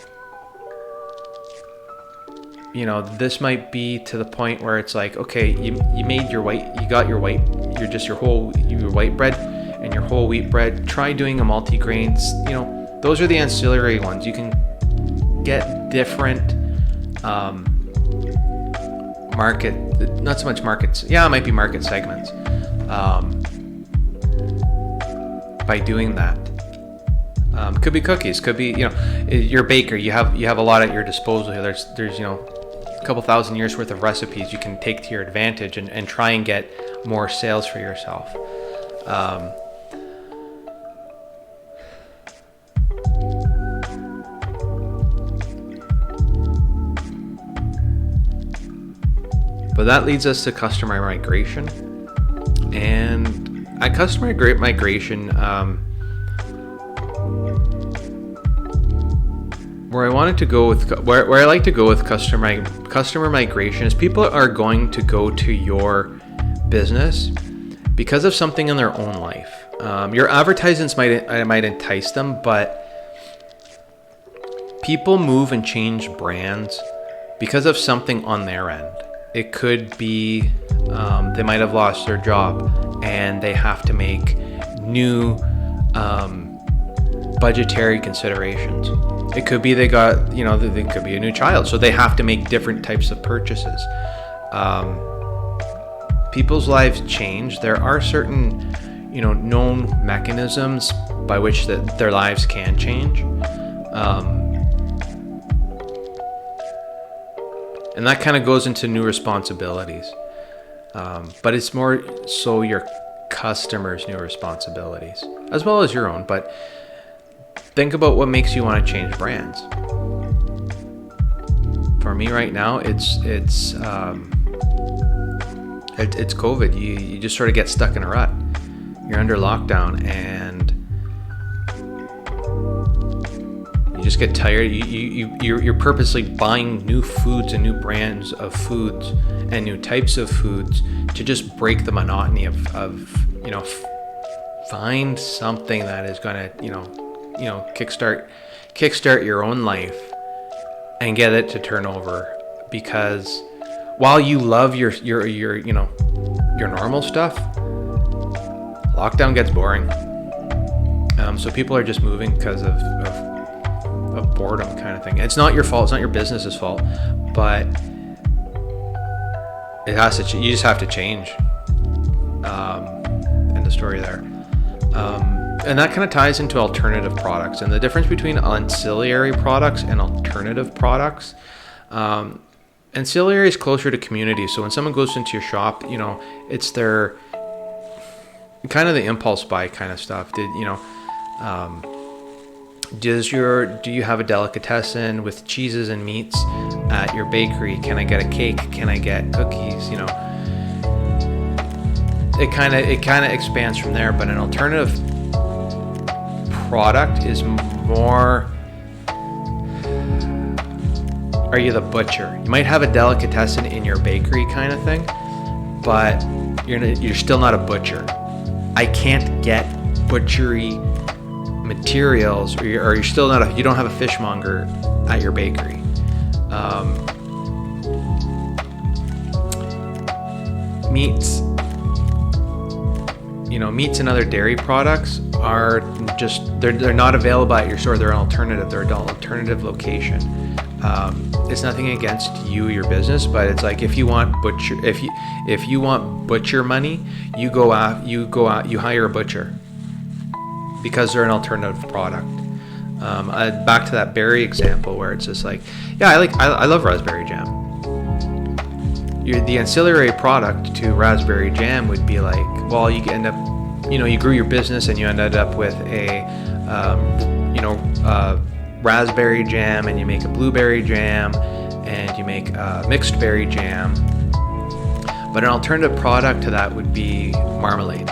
this might be to the point where it's like, okay, you made your white bread and your whole wheat bread. Try doing a multi-grains. Those are the ancillary ones. You can get different market, not so much markets. Yeah, it might be market segments by doing that. Could be cookies. Could be your baker. You have a lot at your disposal here. There's a couple thousand years worth of recipes you can take to your advantage and try and get more sales for yourself. But that leads us to customer migration. And at customer migration, where I like to go with customer migration is people are going to go to your business because of something in their own life. Your advertisements might entice them, but people move and change brands because of something on their end. It could be they might have lost their job and they have to make new budgetary considerations. It could be they got, they could be a new child, so they have to make different types of purchases. People's lives change. There are certain, known mechanisms by which their lives can change. And that kind of goes into new responsibilities. But it's more so your customers' new responsibilities, as well as your own. But think about what makes you want to change brands. For me right now, it's COVID. You just sort of get stuck in a rut. You're under lockdown and you just get tired. You're purposely buying new foods and new brands of foods and new types of foods to just break the monotony of find something that is going to kickstart your own life and get it to turn over. Because while you love your normal stuff, lockdown gets boring. So people are just moving because of boredom kind of thing. It's not your fault. It's not your business's fault, but it has to. You just have to change. End of story there. And that kind of ties into alternative products and the difference between ancillary products and alternative products. Ancillary is closer to community. So when someone goes into your shop, it's their kind of the impulse buy kind of stuff. Do you have a delicatessen with cheeses and meats at your bakery? Can I get a cake? Can I get cookies? It kind of expands from there. But an alternative product is more, are you the butcher? You might have a delicatessen in your bakery kind of thing, but you're still not a butcher. I can't get butchery materials, or you're still not you don't have a fishmonger at your meats, meats and other dairy products are just, they're not available at your store. They're an alternative. They're an alternative location. It's nothing against your business, but it's like if you want butcher money, you go out, you hire a butcher because they're an alternative product. Back to that berry example where it's just like, yeah, I love raspberry jam. The ancillary product to raspberry jam would be like, well, you end up, you grew your business and you ended up with a, raspberry jam, and you make a blueberry jam, and you make a mixed berry jam. But an alternative product to that would be marmalade.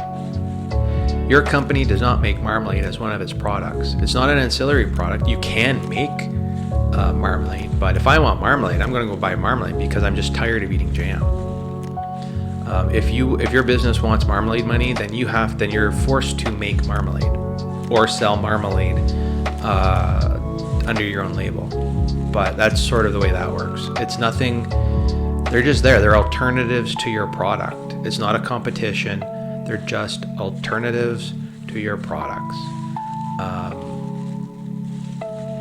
Your company does not make marmalade as one of its products. It's not an ancillary product. You can make marmalade, but if I want marmalade, I'm going to go buy marmalade because I'm just tired of eating jam. If your business wants marmalade money, then you're forced to make marmalade or sell marmalade under your own label. But that's sort of the way that works. It's nothing. They're just there. They're alternatives to your product. It's not a competition. They're just alternatives to your products.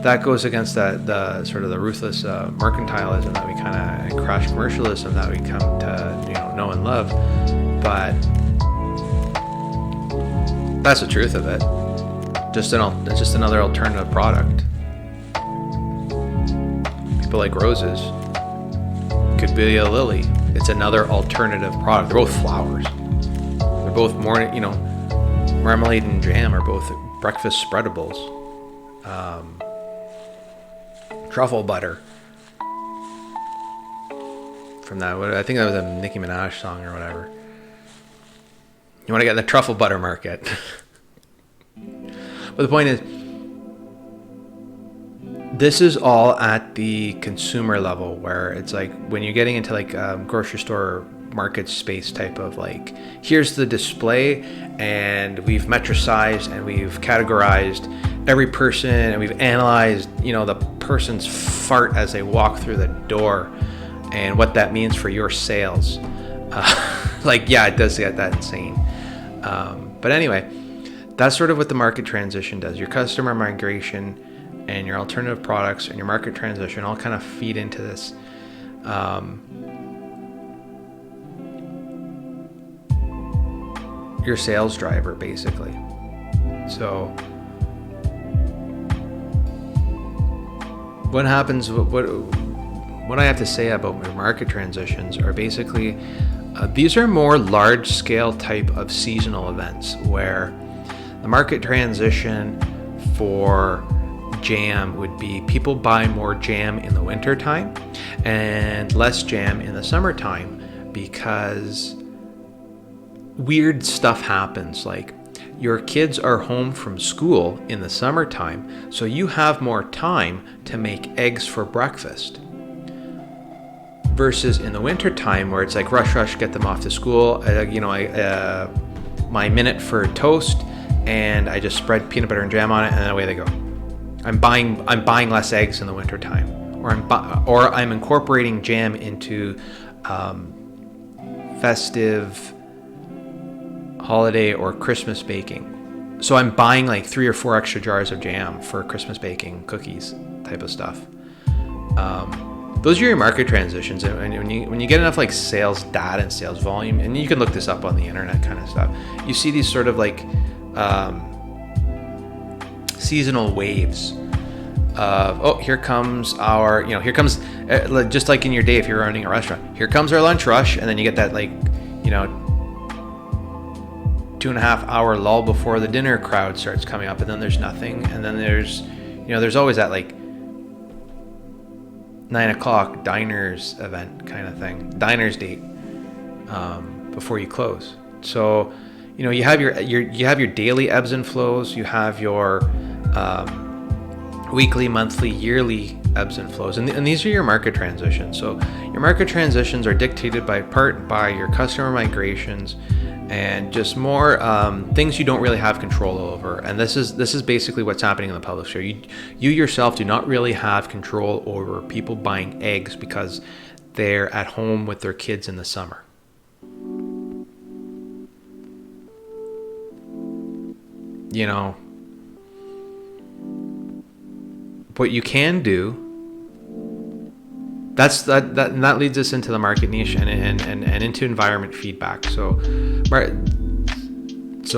That goes against the sort of the ruthless mercantilism that we kind of, crash commercialism that we come to know and love. But that's the truth of it. It's just another alternative product. People like roses. Could be a lily. It's another alternative product. They're both flowers. They're both marmalade and jam are both breakfast spreadables. Truffle butter. From that, I think that was a Nicki Minaj song or whatever. You want to get in the truffle butter market. But the point is, this is all at the consumer level, where it's like when you're getting into like grocery store market space type of like, here's the display, and we've metricized and we've categorized every person, and we've analyzed the person's fart as they walk through the door and what that means for your sales. It does get that insane. But anyway, that's sort of what the market transition does. Your customer migration and your alternative products and your market transition all kind of feed into this. Your sales driver, basically. So what happens, what I have to say about my market transitions are basically, these are more large scale type of seasonal events where the market transition for jam would be people buy more jam in the winter time and less jam in the summertime because weird stuff happens. Like your kids are home from school in the summertime, so you have more time to make eggs for breakfast. Versus in the wintertime where it's like rush, get them off to school. My minute for toast, and I just spread peanut butter and jam on it, and then away they go. I'm buying less eggs in the wintertime, or I'm incorporating jam into festive holiday or Christmas baking. So I'm buying like 3 or 4 extra jars of jam for Christmas baking, cookies type of stuff. Those are your market transitions, and when you get enough like sales data and sales volume, and you can look this up on the internet kind of stuff, you see these sort of like seasonal waves of, here comes just like in your day if you're running a restaurant, here comes our lunch rush, and then you get that 2.5 hour lull before the dinner crowd starts coming up, and then there's nothing, and then there's always that like 9 o'clock diners event kind of thing, diners date before you close. So you have your daily ebbs and flows, you have your weekly, monthly, yearly ebbs and flows, and these are your market transitions. So your market transitions are dictated by your customer migrations and just more things you don't really have control over. And this is basically what's happening in the public sphere. You yourself do not really have control over people buying eggs because they're at home with their kids in the summer. what you can do, that leads us into the market niche and into environment feedback. So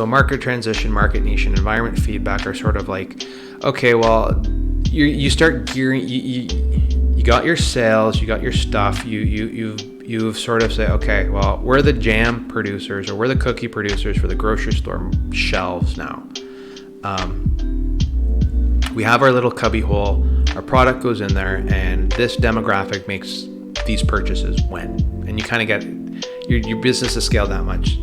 market transition, market niche, and environment feedback are sort of like, okay, well, you start gearing, you got your sales, you got your stuff, you've sort of say, okay, well, we're the jam producers, or we're the cookie producers for the grocery store shelves now. We have our little cubby hole, our product goes in there, and this demographic makes these purchases when, and you kind of get your business is scaled that much.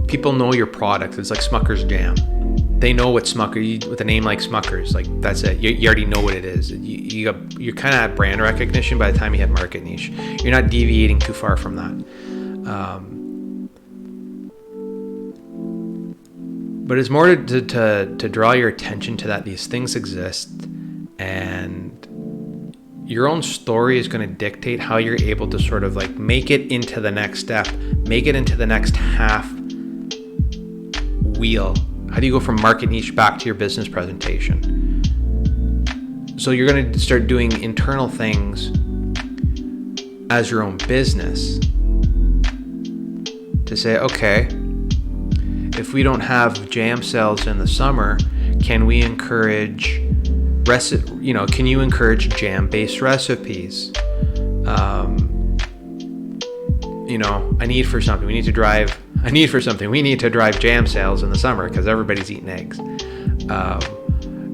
People know your product. It's like Smucker's jam. They know what Smucker, with a name like Smucker's, like that's it. You already know what it is. You're kind of at brand recognition by the time you hit market niche. You're not deviating too far from that. But it's more to draw your attention to that these things exist, and your own story is going to dictate how you're able to sort of like make it into the next step, make it into the next half wheel. How do you go from market niche back to your business presentation? So you're going to start doing internal things as your own business to say, okay, if we don't have jam sales in the summer, can we encourage can you encourage jam-based recipes? A need for something. We need to drive jam sales in the summer because everybody's eating eggs. And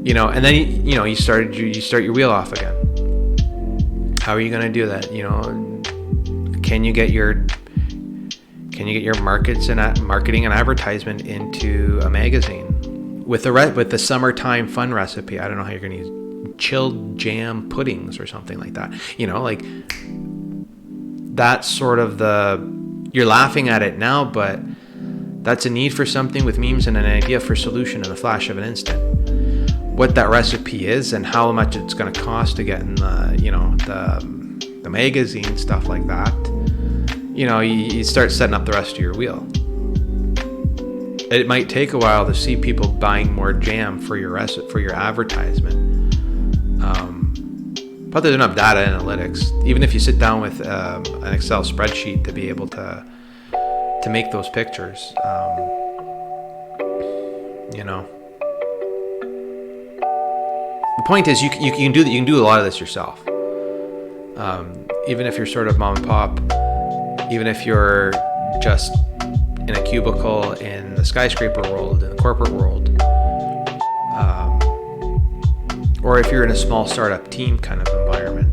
then you start your wheel off again. How are you going to do that? Can you get your marketing and advertisement into a magazine with the summertime fun recipe? I don't know how you're going to use chilled jam puddings or something like that. That's sort of you're laughing at it now, but that's a need for something with memes and an idea for solution in a flash of an instant. What that recipe is and how much it's going to cost to get in the magazine, stuff like that. You start setting up the rest of your wheel. It might take a while to see people buying more jam for your advertisement. But there's enough data analytics. Even if you sit down with an Excel spreadsheet to be able to make those pictures, The point is, you can do a lot of this yourself. Even if you're sort of mom and pop, even if you're just in a cubicle in the skyscraper world, in the corporate world, or if you're in a small startup team kind of environment.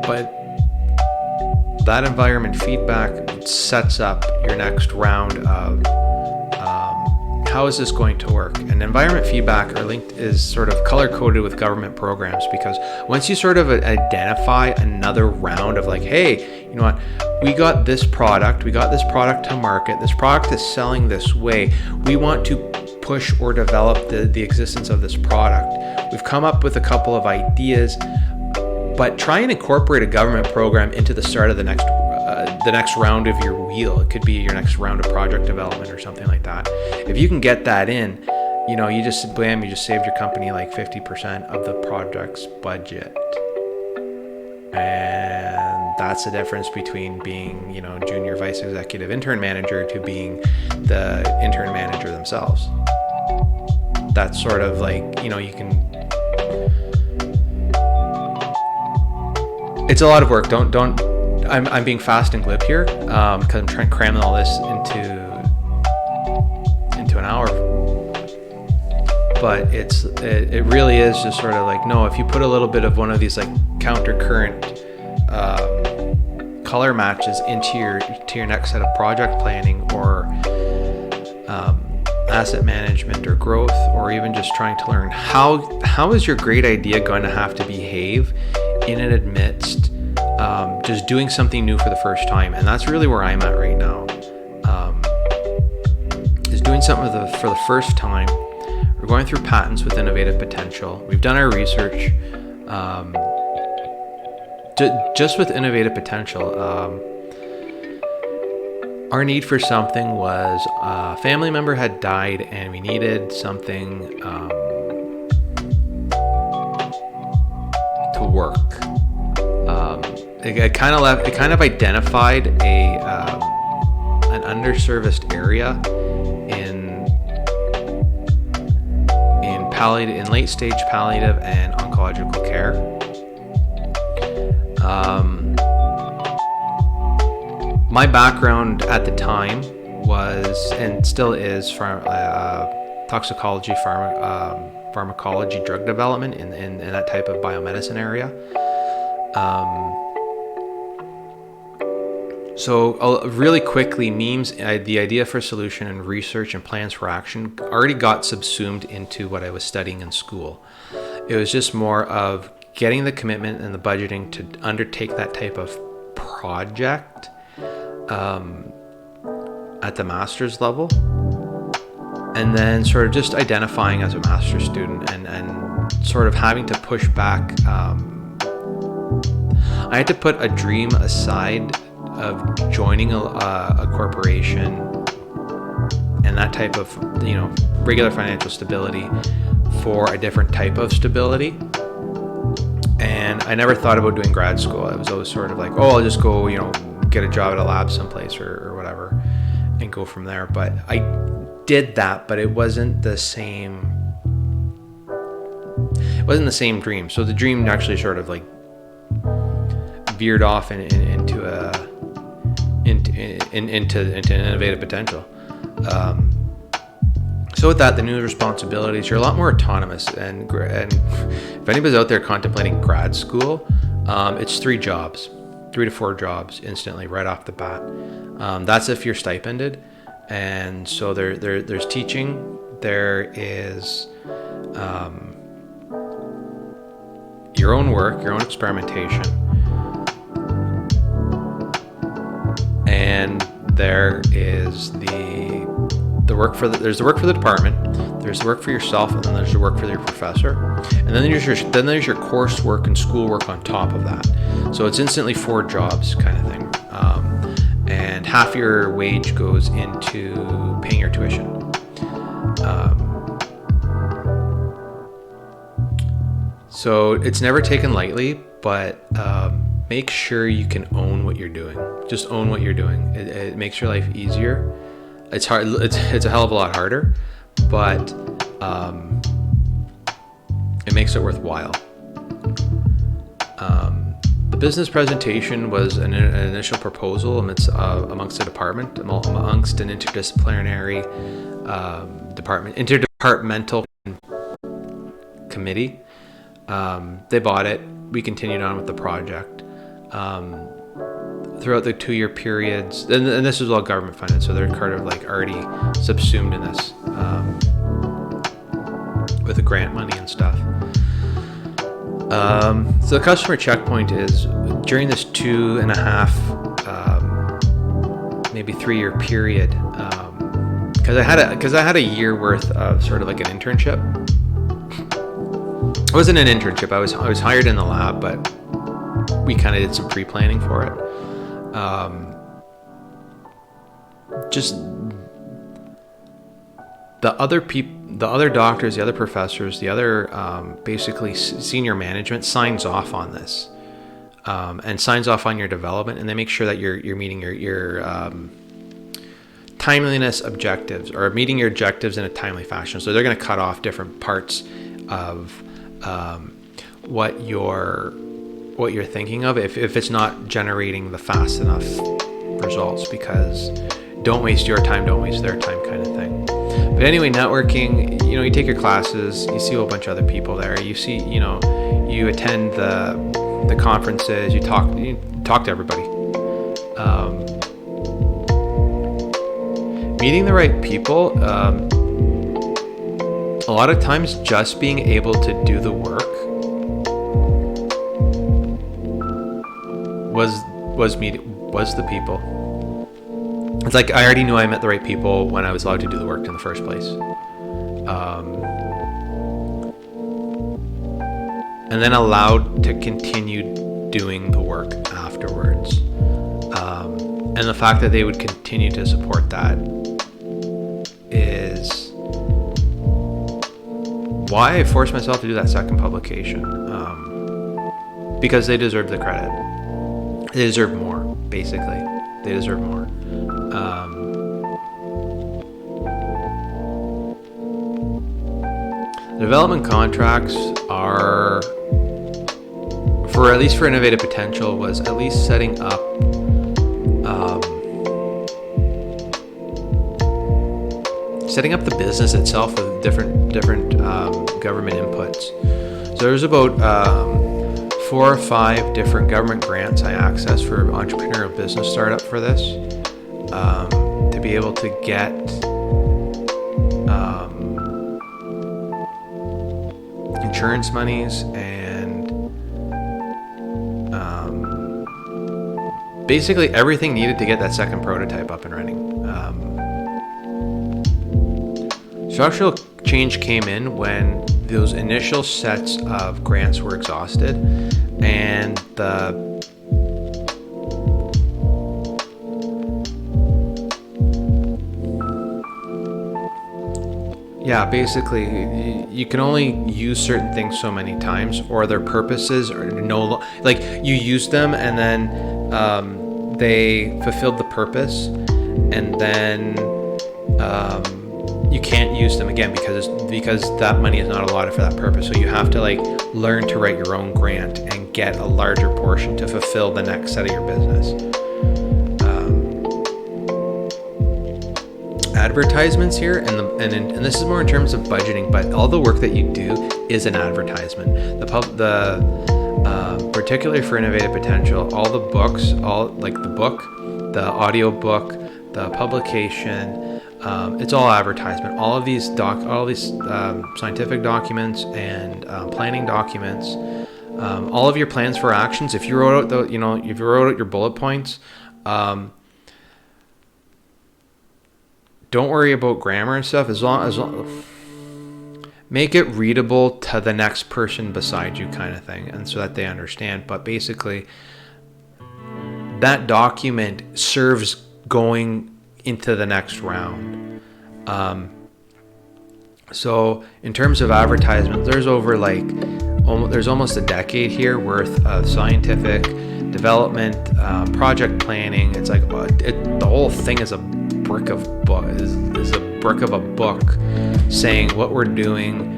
But that environment feedback sets up your next round of how is this going to work? And environment feedback is sort of color-coded with government programs, because once you sort of identify another round of like, hey, you know what, we got this product to market, this product is selling this way, we want to push or develop the existence of this product. We've come up with a couple of ideas, but try and incorporate a government program into the start of the next round of your wheel. It could be your next round of project development or something like that. If you can get that in, you just saved your company like 50% of the project's budget. And that's the difference between being, junior vice executive intern manager to being the intern manager themselves. That's sort of like, you can. It's a lot of work. I'm being fast and glib here because I'm trying to cram all this into an hour. But it really is just sort of like, no, if you put a little bit of one of these like counter current color matches into your next set of project planning or asset management or growth, or even just trying to learn how is your great idea going to have to behave in and amidst just doing something new for the first time. And that's really where I'm at right now, is doing something for the first time. We're going through patents with innovative potential. We've done our research. just with innovative potential, our need for something was a family member had died and we needed something to work. It kind of identified an underserviced area in late stage palliative and oncological care. My background at the time was, and still is, toxicology, pharmacology, drug development in that type of biomedicine area. So really quickly, the idea for solution and research and plans for action already got subsumed into what I was studying in school. It was just more of getting the commitment and the budgeting to undertake that type of project at the master's level, and then sort of just identifying as a master's student and sort of having to push back. I had to put a dream aside of joining a corporation and that type of, regular financial stability for a different type of stability. And I never thought about doing grad school. I was always sort of like, I'll just go, get a job at a lab someplace or whatever and go from there. But I did that, but it wasn't the same dream. So the dream actually sort of like veered off into innovative potential. So with that, the new responsibilities, you're a lot more autonomous. And if anybody's out there contemplating grad school, it's 3 to 4 jobs instantly right off the bat. That's if you're stipended. And so there's teaching, there is your own work, your own experimentation, and there is there's the work for the department, there's the work for yourself, and then there's the work for your professor, and then there's your coursework and schoolwork on top of that. So it's instantly 4 jobs kind of thing, and half your wage goes into paying your tuition. So it's never taken lightly, but make sure you can own what you're doing. Just own what you're doing. It makes your life easier. It's hard. It's a hell of a lot harder, but it makes it worthwhile. The business presentation was an initial proposal amongst the department, amongst an interdisciplinary interdepartmental committee. They bought it. We continued on with the project. Throughout the 2-year periods, and this was all government funded, so they're kind of like already subsumed in this with the grant money and stuff. So the customer checkpoint is during this 2.5, maybe 3-year period, because I had a year worth of sort of like an internship. It wasn't an internship. I was hired in the lab, but we kind of did some pre-planning for it. Just the other doctors, the other professors, the other basically senior management signs off on this, and signs off on your development, and they make sure that you're meeting your timeliness objectives, or meeting your objectives in a timely fashion. So they're going to cut off different parts of what you're thinking of if it's not generating the fast enough results, because don't waste your time, don't waste their time kind of thing. But anyway, networking, you take your classes, you see a whole bunch of other people there, you see, you attend the conferences, you talk to everybody. Meeting the right people, a lot of times just being able to do the work was the people. It's like I already knew I met the right people when I was allowed to do the work in the first place. And then allowed to continue doing the work afterwards. And the fact that they would continue to support that is why I forced myself to do that second publication. Because they deserve the credit. They deserve more, basically. They deserve more. The development contracts are, at least for Innovative Potential, was at least setting up the business itself with different government inputs. So there's about 4 or 5 different government grants I accessed for entrepreneurial business startup for this, to be able to get insurance monies and basically everything needed to get that second prototype up and running. Structural change came in when those initial sets of grants were exhausted, and basically you can only use certain things so many times, or their purposes are like you use them and then they fulfilled the purpose, and then you can't use them again because that money is not allotted for that purpose. So you have to learn to write your own grant and get a larger portion to fulfill the next set of your business. Advertisements here, and this is more in terms of budgeting, but all the work that you do is an advertisement. Particularly for Innovative Potential, all the books, the book, the audio book, the publication, it's all advertisement. All of these scientific documents and planning documents, all of your plans for actions. If you wrote out your bullet points, don't worry about grammar and stuff. As long make it readable to the next person beside you, kind of thing, and so that they understand. But basically, that document serves going into the next round. So in terms of advertisements, there's there's almost a decade here worth of scientific development, project planning. It's the whole thing is a brick of a book saying what we're doing,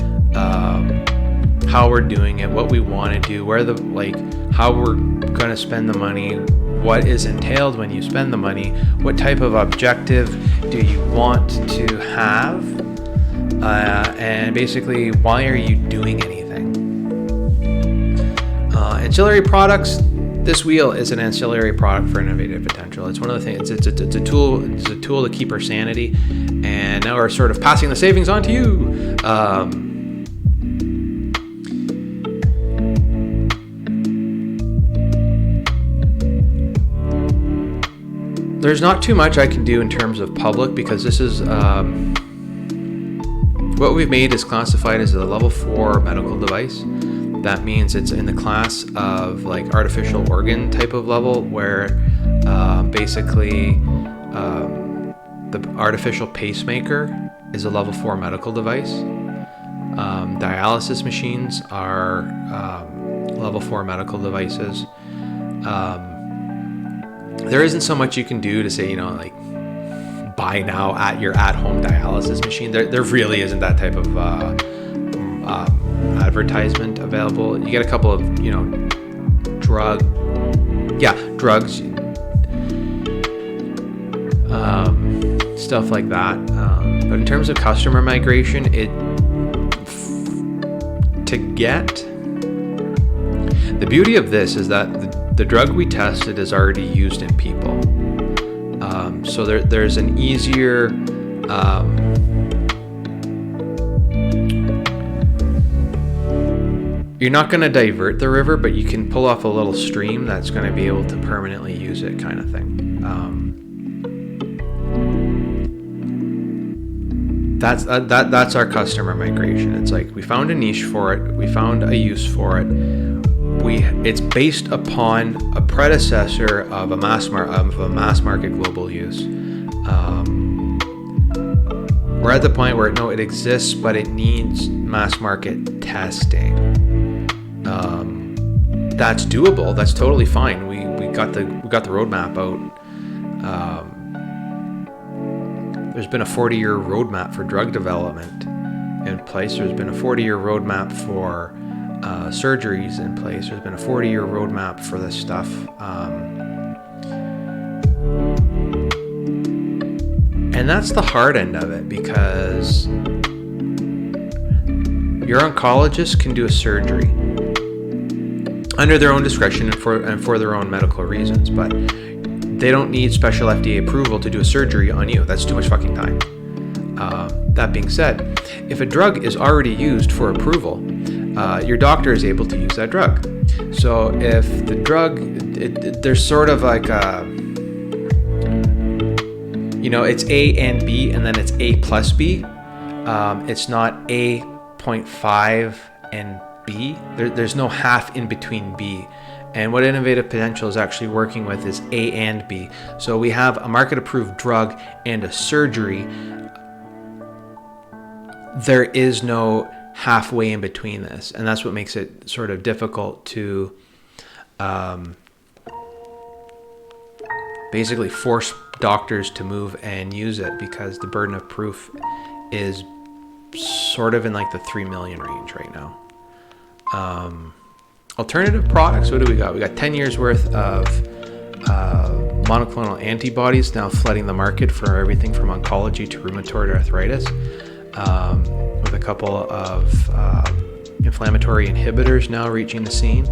how we're doing it, what we want to do, how we're going to spend the money, what is entailed when you spend the money, what type of objective do you want to have, and basically why are you doing anything. Ancillary products. This wheel is an ancillary product for Innovative Potential. It's one of the things. It's a tool. It's a tool to keep our sanity. And now we're sort of passing the savings on to you. There's not too much I can do in terms of public, because this is what we've made is classified as a level 4 medical device. That means it's in the class of artificial organ type of level, where basically the artificial pacemaker is a level 4 medical device. Dialysis machines are level 4 medical devices. There isn't so much you can do to say, buy now at your at-home dialysis machine. There really isn't that type of advertisement available. You get a couple of drugs, stuff like that, but in terms of customer migration, the beauty of this is that the drug we tested is already used in people, so there's an easier you're not going to divert the river, but you can pull off a little stream that's going to be able to permanently use it, kind of thing. That's our customer migration. It's we found a niche for it, we found a use for it, it's based upon a predecessor of a mass market global use. We're at the point where it exists, but it needs mass market testing. That's doable. That's totally fine. We got the roadmap out. There's been a 40-year roadmap for drug development in place. There's been a 40-year roadmap for surgeries in place. There's been a 40-year roadmap for this stuff. And that's the hard end of it, because your oncologist can do a surgery under their own discretion and for their own medical reasons, but they don't need special FDA approval to do a surgery on you. That's too much fucking time. That being said, if a drug is already used for approval, your doctor is able to use that drug. So if the drug, there's sort of like it's A and B, and then it's A plus B. It's not A.5 and B. There's no half in between B. And what Innovative Potential is actually working with is A and B. So we have a market-approved drug and a surgery. There is no halfway in between this, and that's what makes it sort of difficult to basically force doctors to move and use it, because the burden of proof is sort of in like the 3 million range right now. Alternative products, what do we got? We got 10 years worth of monoclonal antibodies now flooding the market for everything from oncology to rheumatoid arthritis, with a couple of inflammatory inhibitors now reaching the scene.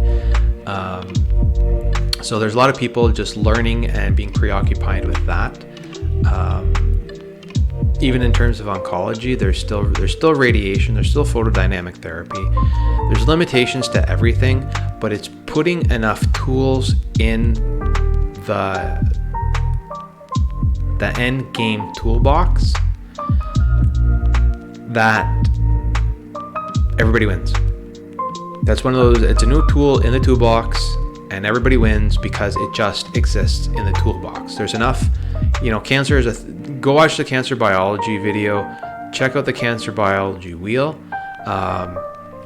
So there's a lot of people just learning and being preoccupied with that. Even in terms of oncology, there's still radiation, there's still photodynamic therapy. There's limitations to everything, but it's putting enough tools in the end game toolbox that everybody wins. That's one of those, it's a new tool in the toolbox, and everybody wins because it just exists in the toolbox. There's enough, cancer is go watch the cancer biology video, check out the cancer biology wheel,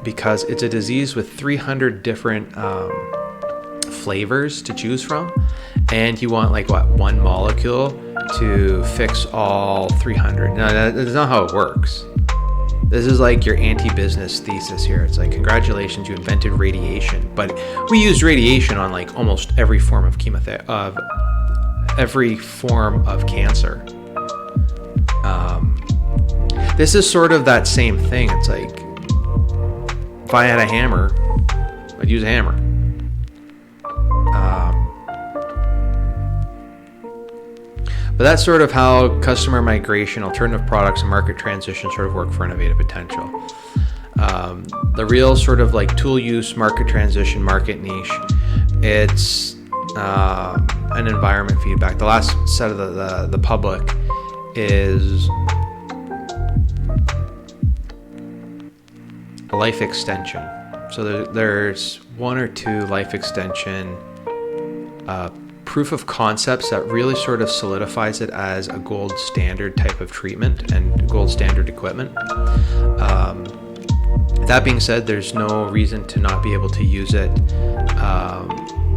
because it's a disease with 300 different flavors to choose from, and you want one molecule to fix all 300. Now that's not how it works. This is like your anti-business thesis here. It's like, congratulations, you invented radiation. But we used radiation on like almost every form of chemotherapy, every form of cancer. This is sort of that same thing. It's like, if I had a hammer, I'd use a hammer. But that's sort of how customer migration, alternative products, and market transition sort of work for Innovative Potential. The real sort of like tool use, market transition, market niche, it's an environment feedback. The last set of the public is a life extension. So there's one or two life extension proof of concepts that really sort of solidifies it as a gold standard type of treatment and gold standard equipment. That being said, there's no reason to not be able to use it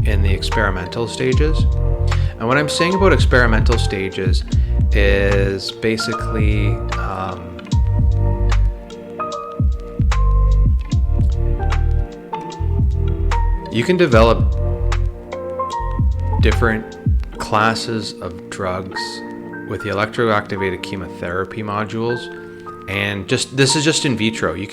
in the experimental stages. And what I'm saying about experimental stages is basically you can develop different classes of drugs with the electroactivated chemotherapy modules, and this is just in vitro. I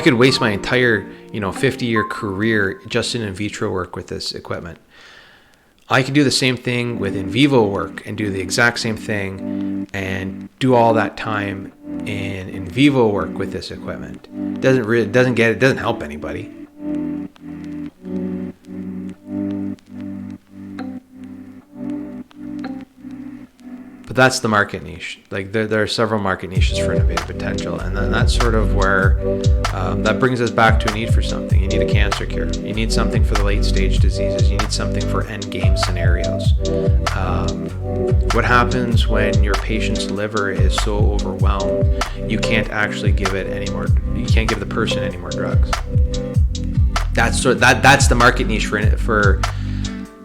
could waste my entire 50-year career just in vitro work with this equipment. I could do the same thing with in vivo work and do the exact same thing and do all that time in vivo work with this equipment. It doesn't help anybody. But that's the market niche. Like there are several market niches for innovative potential, and then that's sort of where that brings us back to a need for something. You need a cancer cure. You need something for the late stage diseases. You need something for end game scenarios. What happens when your patient's liver is so overwhelmed you can't actually give it any more? You can't give the person any more drugs. That's the market niche for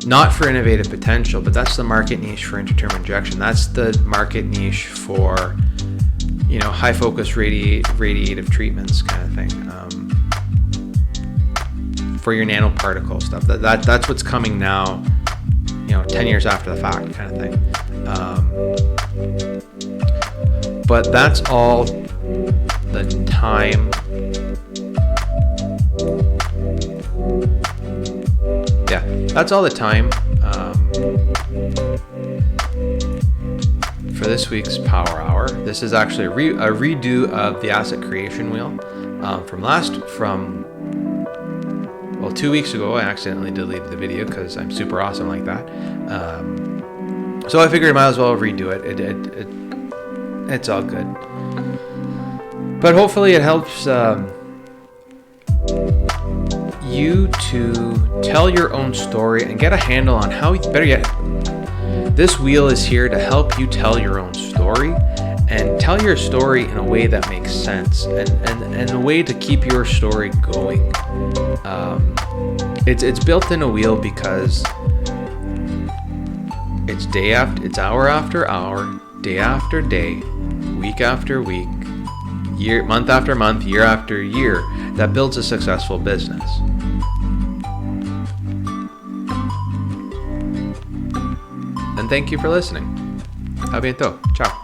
not for innovative potential, but that's the market niche for intradermal injection. That's the market niche for, high focus radiative treatments kind of thing. For your nanoparticle stuff. That's what's coming now, 10 years after the fact kind of thing. But that's all the time. Yeah, that's all the time for this week's Power Hour. This is actually a redo of the asset creation wheel from 2 weeks ago. I accidentally deleted the video because I'm super awesome like that. So I figured I might as well redo it. It's all good. But hopefully it helps you to tell your own story and get a handle on how, better yet, this wheel is here to help you tell your own story and tell your story in a way that makes sense and a way to keep your story going. It's built in a wheel because it's hour after hour, day after day, week after week, month after month, year after year, that builds a successful business. And thank you for listening. A bientôt. Ciao.